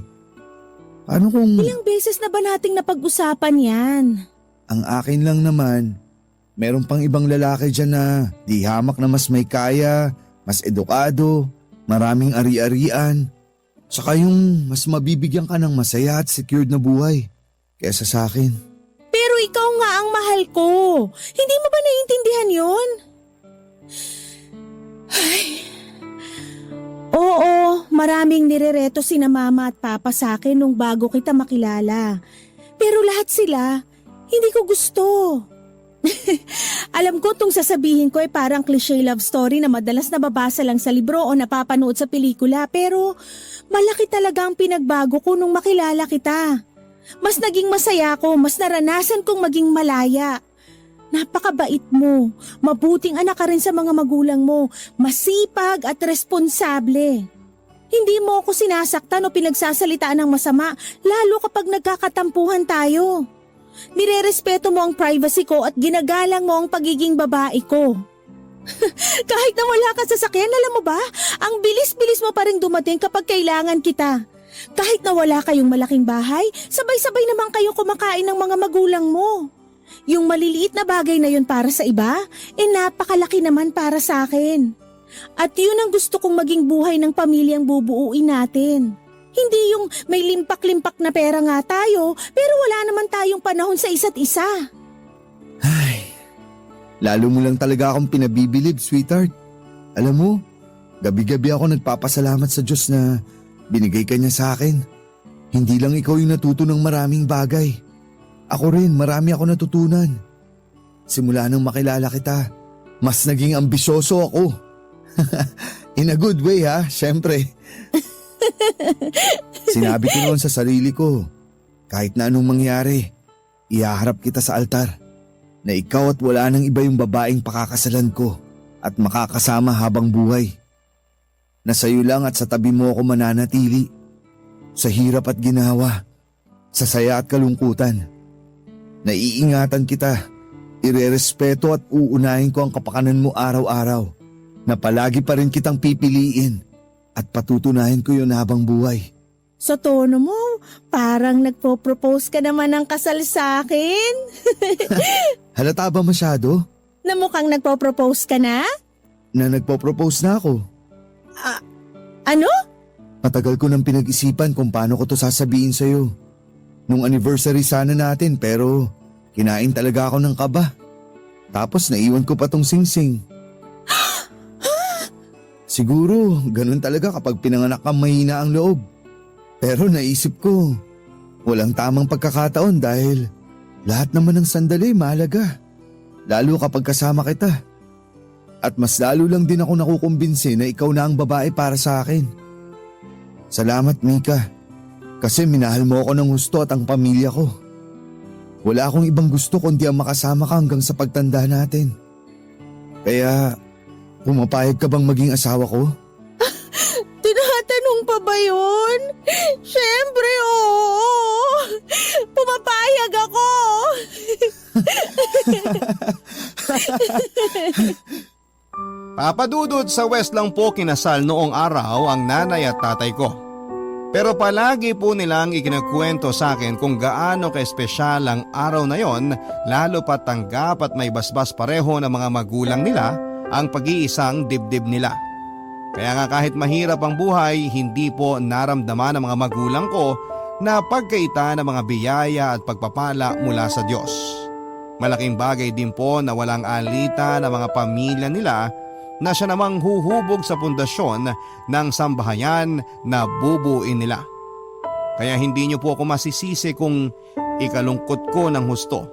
[SPEAKER 10] Paano kung...
[SPEAKER 11] Ilang beses na ba nating napag-usapan yan?
[SPEAKER 10] Ang akin lang naman, meron pang ibang lalaki dyan na di hamak na mas may kaya, mas edukado, maraming ari-arian, saka yung mas mabibigyan ka ng masaya at secured na buhay kesa sa akin.
[SPEAKER 11] Pero ikaw nga ang mahal ko. Hindi mo ba naiintindihan yun? Ay... Oo, maraming nirereto sina mama at papa sa akin nung bago kita makilala. Pero lahat sila, hindi ko gusto. Alam ko itong sasabihin ko ay parang cliché love story na madalas nababasa lang sa libro o napapanood sa pelikula, pero malaki talaga ang pinagbago ko nung makilala kita. Mas naging masaya ko, mas naranasan kong maging malaya. Napakabait mo, mabuting anak ka rin sa mga magulang mo, masipag at responsable. Hindi mo ako sinasaktan o pinagsasalitaan ng masama, lalo kapag nagkakatampuhan tayo. Nirerespeto mo ang privacy ko at ginagalang mo ang pagiging babae ko. Kahit na wala ka sa sakyan, alam mo ba, ang bilis-bilis mo pa rin dumating kapag kailangan kita. Kahit na wala kayong malaking bahay, sabay-sabay naman kayong kumakain ng mga magulang mo. Yung maliliit na bagay na yun para sa iba, napakalaki naman para sa akin. At yun ang gusto kong maging buhay ng pamilyang bubuuin natin. Hindi yung may limpak-limpak na pera nga tayo, pero wala naman tayong panahon sa isa't isa.
[SPEAKER 10] Ay, lalo mo lang talaga akong pinabibilib, sweetheart. Alam mo, gabi-gabi ako nagpapasalamat sa Diyos na binigay ka niya sa akin. Hindi lang ikaw yung natuto ng maraming bagay. Ako rin, marami ako natutunan. Simula nang makilala kita, mas naging ambisyoso ako. In a good way ha, syempre. Sinabi ko noon sa sarili ko, kahit na anong mangyari, ihaharap kita sa altar. Na ikaw at wala nang iba yung babaeng pakakasalan ko at makakasama habang buhay. Na sa'yo lang at sa tabi mo ako mananatili. Sa hirap at ginawa, sa saya at kalungkutan. Naiingatan kita, irerespeto at uunahin ko ang kapakanan mo araw-araw, na palagi pa rin kitang pipiliin At patutunayan ko yun habang buhay.
[SPEAKER 11] Sa tono mo, parang nagpo-propose ka naman ng kasal sa akin.
[SPEAKER 10] Halata ba masyado?
[SPEAKER 11] Na mukhang nagpo-propose ka na?
[SPEAKER 10] Na nagpo-propose na ako.
[SPEAKER 11] Ano?
[SPEAKER 10] Matagal ko nang pinag-isipan kung paano ko to sasabihin sa'yo. Nung anniversary sana natin pero kinain talaga ako ng kaba. Tapos naiwan ko pa tong singsing. Siguro, ganun talaga kapag pinanganak kang mahina ang loob. Pero naisip ko, walang tamang pagkakataon dahil lahat naman ng sandali mahalaga. Lalo kapag kasama kita. At mas lalo lang din ako nakukumbinsi na ikaw na ang babae para sa akin. Salamat Mika, kasi minahal mo ako ng husto at ang pamilya ko. Wala akong ibang gusto kundi ang makasama ka hanggang sa pagtanda natin. Kaya, pumapayag ka bang maging asawa ko?
[SPEAKER 11] Tinatanong pa ba yun? Siyempre, oo. Pumapayag ako.
[SPEAKER 2] Papadudod sa West lang po kinasal noong araw ang nanay at tatay ko. Pero palagi po nilang ikinakwento sa akin kung gaano ka-espesyal ang araw na yon, lalo pat tanggap at may basbas pareho ng mga magulang nila ang pag-iisang dibdib nila. Kaya nga kahit mahirap ang buhay, hindi po naramdaman ng mga magulang ko na pagkaita ng mga biyaya at pagpapala mula sa Diyos. Malaking bagay din po na walang alita ng mga pamilya nila na siya namang huhubog sa pundasyon ng sambahayan na bubuin nila. Kaya hindi niyo po ako masisisi kung ikalungkot ko ng husto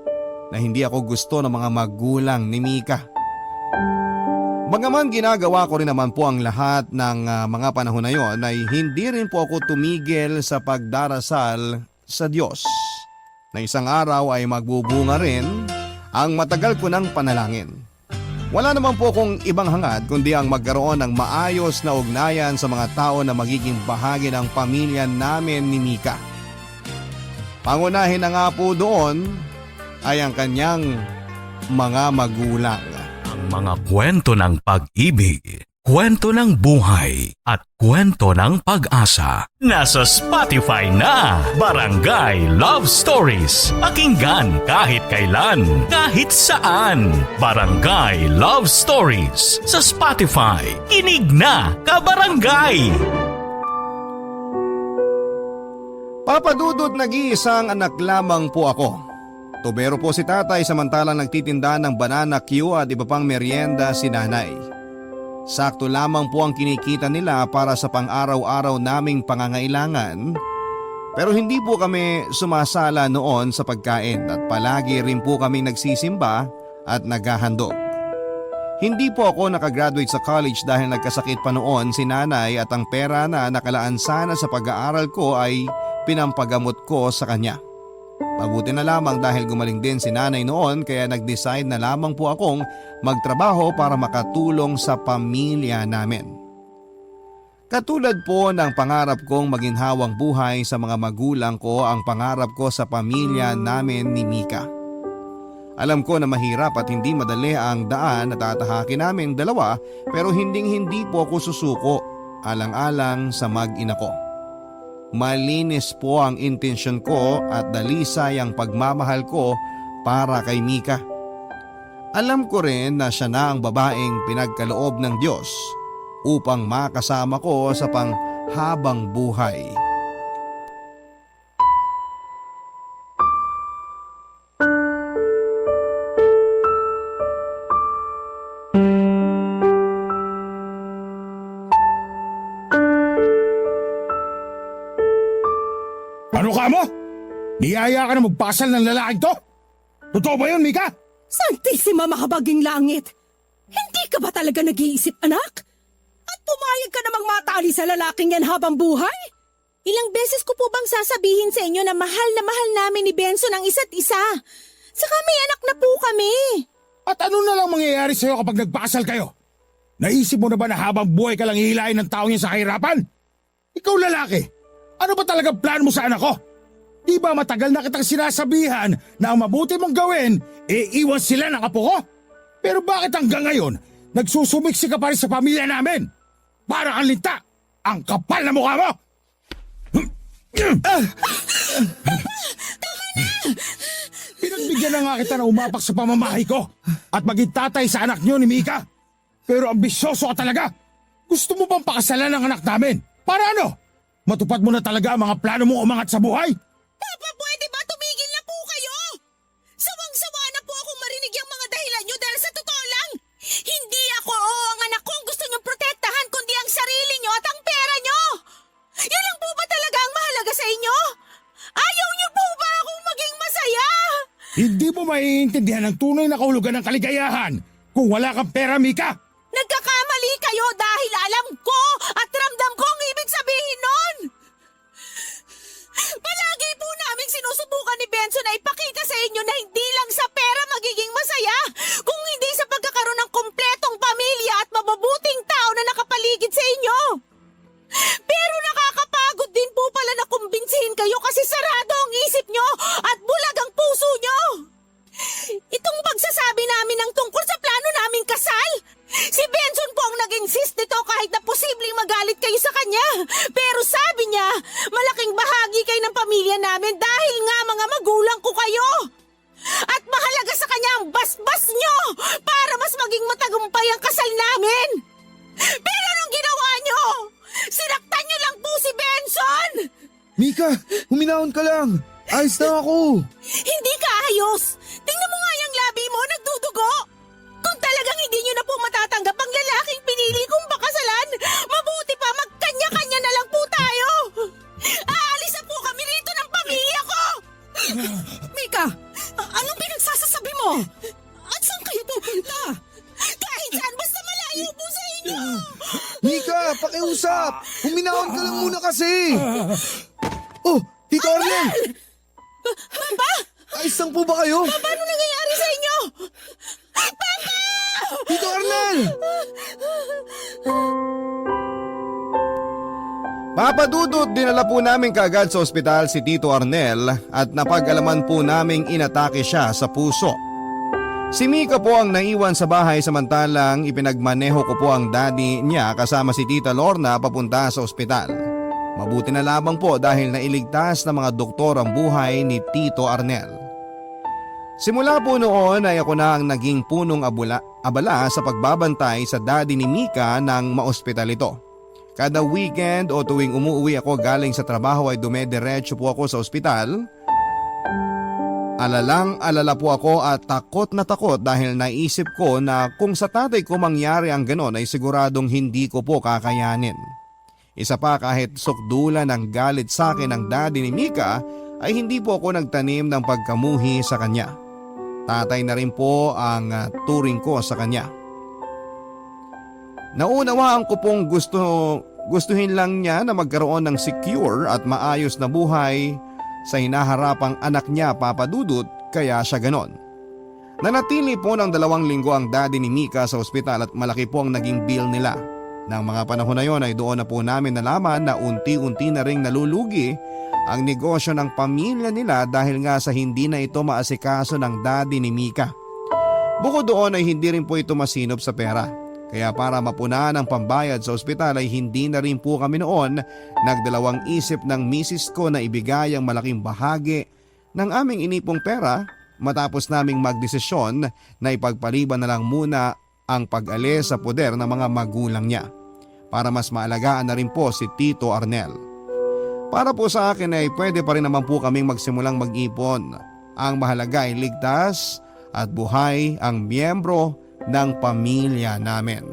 [SPEAKER 2] na hindi ako gusto ng mga magulang ni Mika. Bagaman ginagawa ko rin naman po ang lahat ng mga panahon na yon, ay hindi rin po ako tumigil sa pagdarasal sa Diyos na isang araw ay magbubunga rin ang matagal ko ng panalangin. Wala naman po akong ibang hangad kundi ang magkaroon ng maayos na ugnayan sa mga tao na magiging bahagi ng pamilya namin ni Mika. Pangunahin na nga po doon ay ang kanyang mga magulang.
[SPEAKER 5] Ang mga kwento ng pag-ibig, kwento ng buhay at kwento ng pag-asa. Nasa Spotify na, Barangay Love Stories. Pakinggan kahit kailan, kahit saan. Barangay Love Stories sa Spotify. Kinig na, kabarangay!
[SPEAKER 2] Papadudod, nag-iisang anak lamang po ako. Tubero po si tatay samantalang nagtitinda ng banana Q at iba pang merienda si nanay. Sakto lamang po ang kinikita nila para sa pang-araw-araw naming pangangailangan. Pero hindi po kami sumasala noon sa pagkain at palagi rin po kaming nagsisimba at naghahandog. Hindi po ako nakagraduate sa college dahil nagkasakit pa noon si nanay at ang pera na nakalaan sana sa pag-aaral ko ay pinampagamot ko sa kanya. Mabuti na lamang dahil gumaling din si nanay noon kaya nag-decide na lamang po akong magtrabaho para makatulong sa pamilya namin. Katulad po ng pangarap kong maginhawang buhay sa mga magulang ko, ang pangarap ko sa pamilya namin ni Mika. Alam ko na mahirap at hindi madali ang daan na tatahakin namin dalawa pero hindi po ako susuko alang-alang sa mag-ina ko. Malinis po ang intensyon ko at dalisay ang pagmamahal ko para kay Mika. Alam ko rin na siya na ang babaeng pinagkaloob ng Diyos upang makasama ko sa panghabang buhay.
[SPEAKER 12] Ano ka mo? Niyaya ka na magpasal ng lalaking to? Totoo ba yun, Mika?
[SPEAKER 13] Santissima makabaging langit! Hindi ka ba talaga nag-iisip, anak? At pumayag ka namang matali sa lalaking yan habang buhay?
[SPEAKER 11] Ilang beses ko po bang sasabihin sa inyo na mahal namin ni Benson ang isa't isa? Saka may anak na po kami.
[SPEAKER 12] At ano na lang mangyayari sa'yo kapag nagpasal kayo? Naisip mo na ba na habang buhay ka lang hihilain ng tao niya sa kahirapan? Ikaw lalaki, ano ba talaga plano mo sa anak ko? Di ba matagal na kitang sinasabihan na ang mabuti mong gawin, iwan sila ng apo ko? Pero bakit hanggang ngayon, nagsusumiksi ka pa rin sa pamilya namin? Para kang linta, Ang kapal na mukha mo! Pinagbigyan na nga kita na umapak sa pamamahay ko at maging tatay sa anak niyo ni Mika. Pero ambisyoso ka talaga. Gusto mo bang pakasalan ang anak namin? Para ano? Matupad mo na talaga ang mga plano mo umangat sa buhay?
[SPEAKER 11] Papa, pwede ba tumigil na po kayo? Sawang-sawa na po akong marinig yung mga dahilan nyo dahil sa totoo lang. Hindi ako o ang anak ko ang gusto nyong protektahan kundi ang sarili nyo at ang pera nyo. Yan lang po ba talaga ang mahalaga sa inyo? Ayaw nyo po ba akong maging masaya?
[SPEAKER 12] Hindi mo maiintindihan ang tunay na kahulugan ng kaligayahan kung wala kang pera, Mika.
[SPEAKER 11] Nagkakamali kayo dahil alam ko at ramdam ko ang ibig sabihin nun. Palagi po naming sinusubukan ni Benson na ipakita sa inyo na hindi lang sa pera magiging masaya, kung hindi sa pagkakaroon ng kumpletong pamilya at mabubuting tao na nakapaligid sa inyo. Pero nakakapagod din po pala na kumbinsihin kayo kasi sarado ang isip nyo at bulag ang puso nyo. Itong pagsasabi namin ng tungkol sa plano naming kasal. Si Benson po ang nag-insist nito kahit na posibleng magalit kayo sa kanya. Pero sabi niya, malaking bahagi kayo ng pamilya namin dahil nga mga magulang ko kayo. At mahalaga sa kanya ang basbas nyo para mas maging matagumpay ang kasal namin. Pero anong ginawa nyo? Sinaktan nyo lang po si Benson!
[SPEAKER 10] Mika, huminahon ka lang. Ayos na ako.
[SPEAKER 11] Hindi ka ayos! Tingnan mo nga yung labi mo, nagdudugo! Kung talagang hindi nyo na po matatanggap ang lalaking pinili kong pakasalan, mabuti pa magkanya-kanya na lang po tayo! Aalis na po kami rito ng pamilya ko!
[SPEAKER 13] Mika, anong pinagsasasabi mo? At saan kayo pupunta?
[SPEAKER 11] Kahit saan, basta malayo po sa inyo!
[SPEAKER 10] Mika, pakiusap. Huminahon ka lang muna kasi. Oh, Tito Arnel!
[SPEAKER 11] Papa!
[SPEAKER 10] Ayos lang po ba kayo?
[SPEAKER 11] Paano nangyayari sa inyo? Papa!
[SPEAKER 10] Tito Arnel!
[SPEAKER 2] Papadudot, dinala po namin kaagad sa ospital si Tito Arnel at napag-alaman po naming inatake siya sa puso. Si Mika po ang naiwan sa bahay samantalang ipinagmaneho ko po ang daddy niya kasama si Tita Lorna papunta sa ospital. Mabuti na lamang po dahil nailigtas ng mga doktor ang buhay ni Tito Arnel. Simula po noon ay ako na ang naging punong abala sa pagbabantay sa daddy ni Mika nang maospital ito. Kada weekend o tuwing umuwi ako galing sa trabaho ay dumediretso po ako sa ospital. Alala po ako at takot na takot dahil naisip ko na kung sa tatay ko mangyari ang ganon ay siguradong hindi ko po kakayanin. Isa pa, kahit sukdulan ng galit sa akin ng daddy ni Mika ay hindi po ako nagtanim ng pagkamuhi sa kanya. Tatay na rin po ang turing ko sa kanya. Naunawaan ko pong gustuhin lang niya na magkaroon ng secure at maayos na buhay sa hinaharapang anak niya, Papa Dudut, kaya siya ganon. Nanatili po ng 2 linggo ang daddy ni Mika sa ospital at malaki po ang naging bill nila. Nang mga panahon na yon ay doon na po namin nalaman na unti-unti na ring nalulugi ang negosyo ng pamilya nila dahil nga sa hindi na ito maasikaso ng daddy ni Mika. Bukod doon ay hindi rin po ito masinop sa pera. Kaya para mapunahan ang pambayad sa ospital ay hindi na rin po kami noon nagdalawang isip ng misis ko na ibigay ang malaking bahagi ng aming inipong pera matapos naming magdesisyon na ipagpaliban na lang muna ang pag-alis sa poder ng mga magulang niya para mas maalagaan na rin po si Tito Arnel. Para po sa akin ay pwede pa rin naman po kaming magsimulang mag-ipon. Ang mahalaga ay ligtas at buhay ang miyembro ng pamilya namin.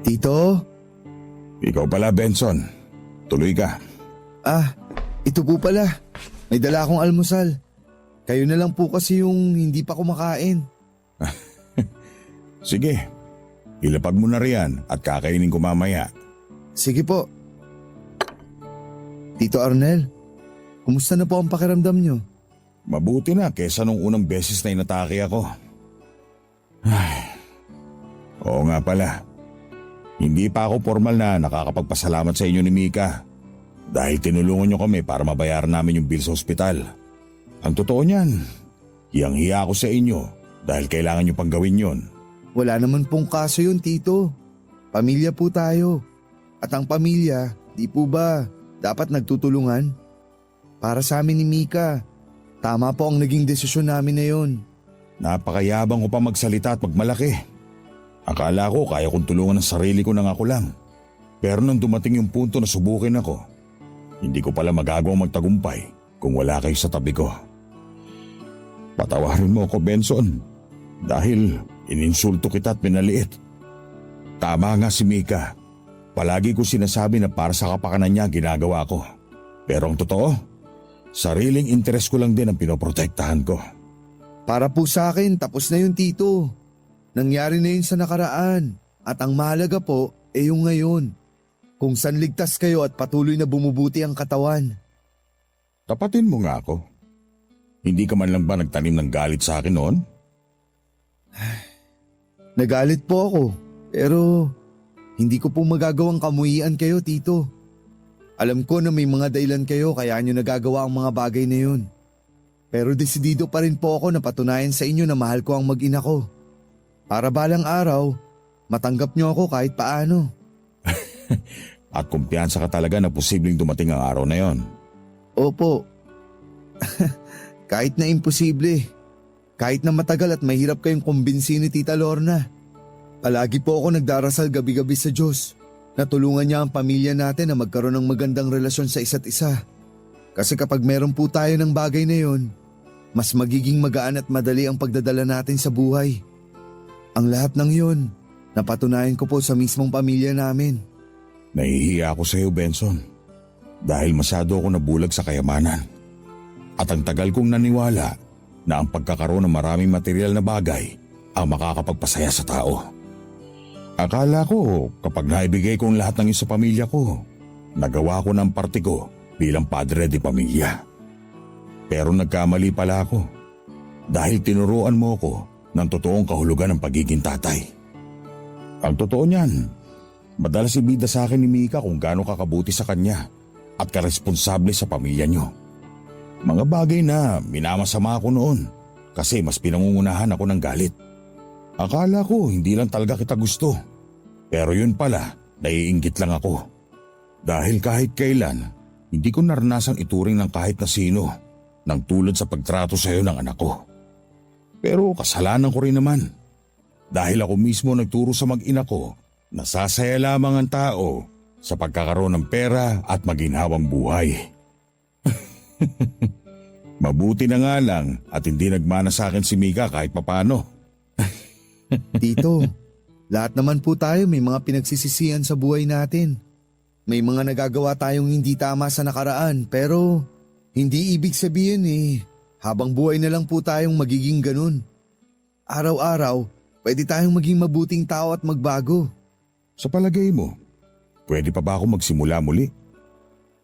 [SPEAKER 10] Tito?
[SPEAKER 12] Ikaw pala, Benson. Tuloy ka.
[SPEAKER 10] Ah, ito po pala. May dala akong almusal. Kayo na lang po kasi yung hindi pa kumakain.
[SPEAKER 12] Sige, ilapag mo na riyan at kakainin ko mamaya.
[SPEAKER 10] Sige po. Tito Arnel, kumusta na po ang pakiramdam nyo?
[SPEAKER 12] Mabuti na kesa nung unang beses na inatake ako. Ay, oo nga pala. Hindi pa ako formal na nakakapagpasalamat sa inyo ni Mika dahil tinulungan niyo kami para mabayaran namin yung bill sa ospital. Ang totoo niyan, hiyang-hiya ako sa inyo dahil kailangan niyo pang gawin yon.
[SPEAKER 10] Wala naman pong kaso yun, Tito. Pamilya po tayo. At ang pamilya, di po ba dapat nagtutulungan? Para sa amin ni Mika, tama po ang naging desisyon namin na yun.
[SPEAKER 12] Napakayabang ko pa magsalita at magmalaki. Akala ko kaya kong tulungan ang sarili ko nang ako lang. Pero nung dumating yung punto na subukin ako, hindi ko pala magagawang magtagumpay kung wala kayo sa tabi ko. Patawarin mo ako, Benson, dahil ininsulto kita at pinaliit. Tama nga si Mika. Palagi ko sinasabi na para sa kapakanan niya ginagawa ko. Pero ang totoo, sariling interes ko lang din ang pinoprotektahan ko.
[SPEAKER 10] Para po sa akin, tapos na yun, Tito. Nangyari na yun sa nakaraan. At ang mahalaga po, yung ngayon. Kung saan ligtas kayo at patuloy na bumubuti ang katawan.
[SPEAKER 12] Tapatin mo nga ako. Hindi ka man lang ba nagtanim ng galit sa akin noon?
[SPEAKER 10] Nagalit po ako, pero hindi ko po magagawang kamuhian kayo, Tito. Alam ko na may mga dahilan kayo kaya nyo nagagawa ang mga bagay na yun. Pero desidido pa rin po ako na patunayan sa inyo na mahal ko ang mag-ina ko. Para balang araw, matanggap nyo ako kahit paano.
[SPEAKER 12] At kumpiyansa ka talaga na posibleng dumating ang araw na yon.
[SPEAKER 10] Opo. Kahit na imposible. Kahit na matagal at mahirap kayong kumbinsin ni Tita Lorna. Palagi po ako nagdarasal gabi-gabi sa Diyos na tulungan niya ang pamilya natin na magkaroon ng magandang relasyon sa isa't isa. Kasi kapag meron po tayo ng bagay na yon, mas magiging magaan at madali ang pagdadala natin sa buhay. Ang lahat ng yon, napatunayan ko po sa mismong pamilya namin.
[SPEAKER 12] Nahihiya ako sa iyo, Benson. Dahil masyado ako nabulag sa kayamanan. At ang tagal kong naniwala na ang pagkakaroon ng maraming material na bagay ang makakapagpasaya sa tao. Akala ko kapag naibigay ko ang lahat ng isa pamilya ko, nagawa ko ng parte ko bilang padre de pamilya. Pero nagkamali pala ako dahil tinuruan mo ko ng totoong kahulugan ng pagiging tatay. Ang totoo niyan, madalas ibida sa akin ni Mika kung gaano kakabuti sa kanya at karesponsable sa pamilya niyo. Mga bagay na minamasama ako noon kasi mas pinangungunahan ako ng galit. Akala ko hindi lang talaga kita gusto. Pero yun pala, naiinggit lang ako. Dahil kahit kailan, hindi ko naranasang ituring ng kahit na sino nang tulad sa pagtrato sa iyo ng anak ko. Pero kasalanan ko rin naman. Dahil ako mismo nagturo sa mag-ina ko na sasaya lamang ang tao sa pagkakaroon ng pera at maginhawang buhay. Mabuti na nga lang at hindi nagmana sa akin si Mika kahit papano.
[SPEAKER 10] Tito, lahat naman po tayo may mga pinagsisisihan sa buhay natin. May mga nagagawa tayong hindi tama sa nakaraan pero hindi ibig sabihin habang buhay na lang po tayong magiging ganun. Araw-araw, pwede tayong maging mabuting tao at magbago.
[SPEAKER 12] Sa palagay mo, pwede pa ba ako magsimula muli?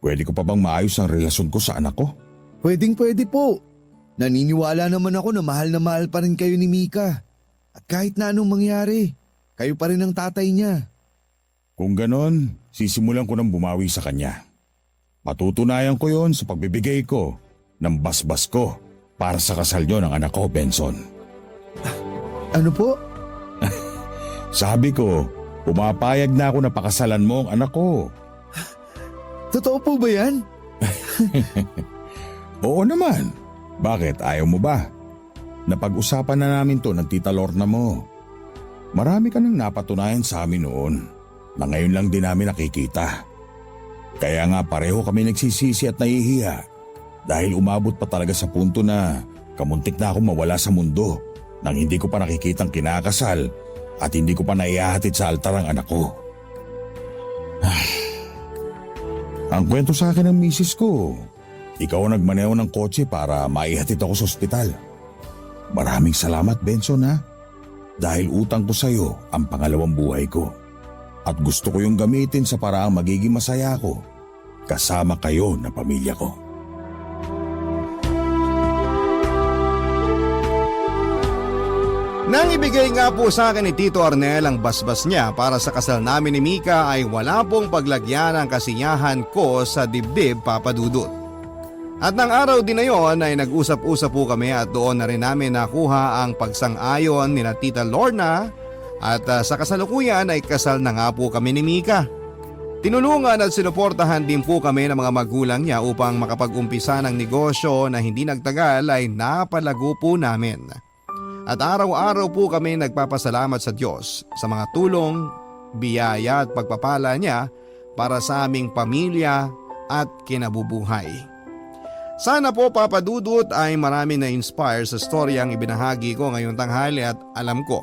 [SPEAKER 12] Pwede ko pa bang maayos ang relasyon ko sa anak ko?
[SPEAKER 10] Pwedeng-pwede po. Naniniwala naman ako na mahal pa rin kayo ni Mika. At kahit na anong mangyari, kayo pa rin ang tatay niya.
[SPEAKER 12] Kung ganon, sisimulan ko nang bumawi sa kanya. Patutunayan ko yon sa pagbibigay ko ng basbas ko para sa kasal niyo ng anak ko, Benson.
[SPEAKER 10] Ano po?
[SPEAKER 12] Sabi ko, pumapayag na ako na pakasalan mo ang anak ko.
[SPEAKER 10] Totoo po ba yan?
[SPEAKER 12] Oo naman. Bakit? Ayaw mo ba? Napag-usapan na namin to ng Tita Lorna mo. Marami ka nang napatunayan sa amin noon na ngayon lang din namin nakikita. Kaya nga pareho kami nagsisisi at nahihiya dahil umabot pa talaga sa punto na kamuntik na ako mawala sa mundo nang hindi ko pa nakikitang kinakasal at hindi ko pa naihahatid sa altar ang anak ko. Ang kwento sa akin ng misis ko, ikaw ang nagmaneho ng kotse para maihatid ako sa ospital. Maraming salamat, Benson, ha? Dahil utang ko sa iyo ang pangalawang buhay ko. At gusto ko yung gamitin sa paraang magiging masaya ako kasama kayo na pamilya ko.
[SPEAKER 2] Nang ibigay nga po sa akin ni Tito Arnel ang basbas niya para sa kasal namin ni Mika ay wala pong paglagyan ang kasiyahan ko sa dibdib, Papa Dudut. At ng araw din na yon ay nag-usap-usap po kami at doon na rin namin nakuha ang pagsang-ayon ni Tita Lorna at sa kasalukuyan ay kasal na nga po kami ni Mika. Tinulungan at sinuportahan din po kami ng mga magulang niya upang makapag-umpisa ng negosyo na hindi nagtagal ay napalago po namin. At araw-araw po kami nagpapasalamat sa Diyos sa mga tulong, biyaya at pagpapala niya para sa aming pamilya at kinabubuhay. Sana po, Papa Dudut, ay marami na inspire sa storyang ibinahagi ko ngayong tanghali at alam ko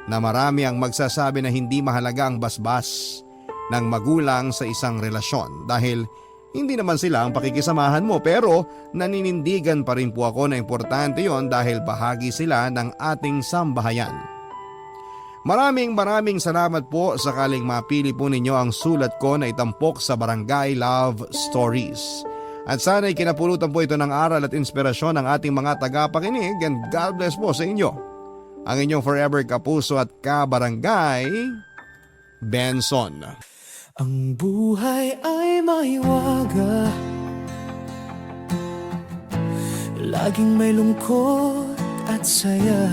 [SPEAKER 2] na marami ang magsasabi na hindi mahalaga ang basbas ng magulang sa isang relasyon dahil hindi naman sila ang pakikisamahan mo, pero naninindigan pa rin po ako na importante yon dahil bahagi sila ng ating sambahayan. Maraming salamat po sakaling mapili po ninyo ang sulat ko na itampok sa Barangay Love Stories. At sana'y kinapulutan po ito ng aral at inspirasyon ng ating mga tagapakinig, and God bless po sa inyo. Ang inyong forever kapuso at kabarangay, Benson.
[SPEAKER 1] Ang buhay ay maiwaga, laging may lungkot at saya.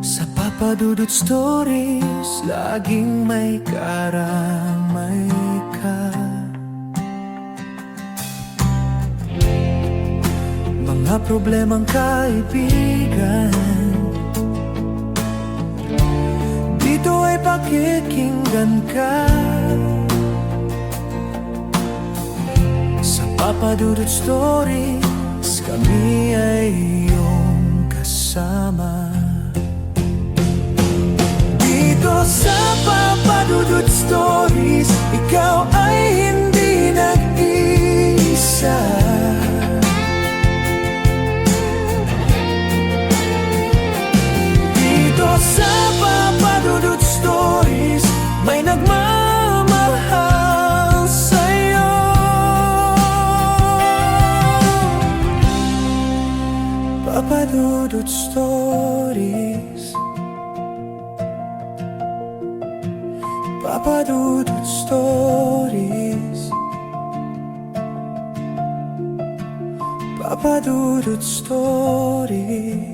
[SPEAKER 1] Sa Papa Dudut Stories, laging may karamay ka. Mga problemang kaibigan, dito ay pakikinggan ka. Sa Papa Dudut Stories, kami ay iyong kasama. Dito sa Papa Dudut Stories, ikaw ay hindi nag-iisa. Dito sa Papa Dudut Stories, may nagmamahal sa'yo. Papa Dudut Stories, Papa Dudut Stories, Papa Dudut Stories.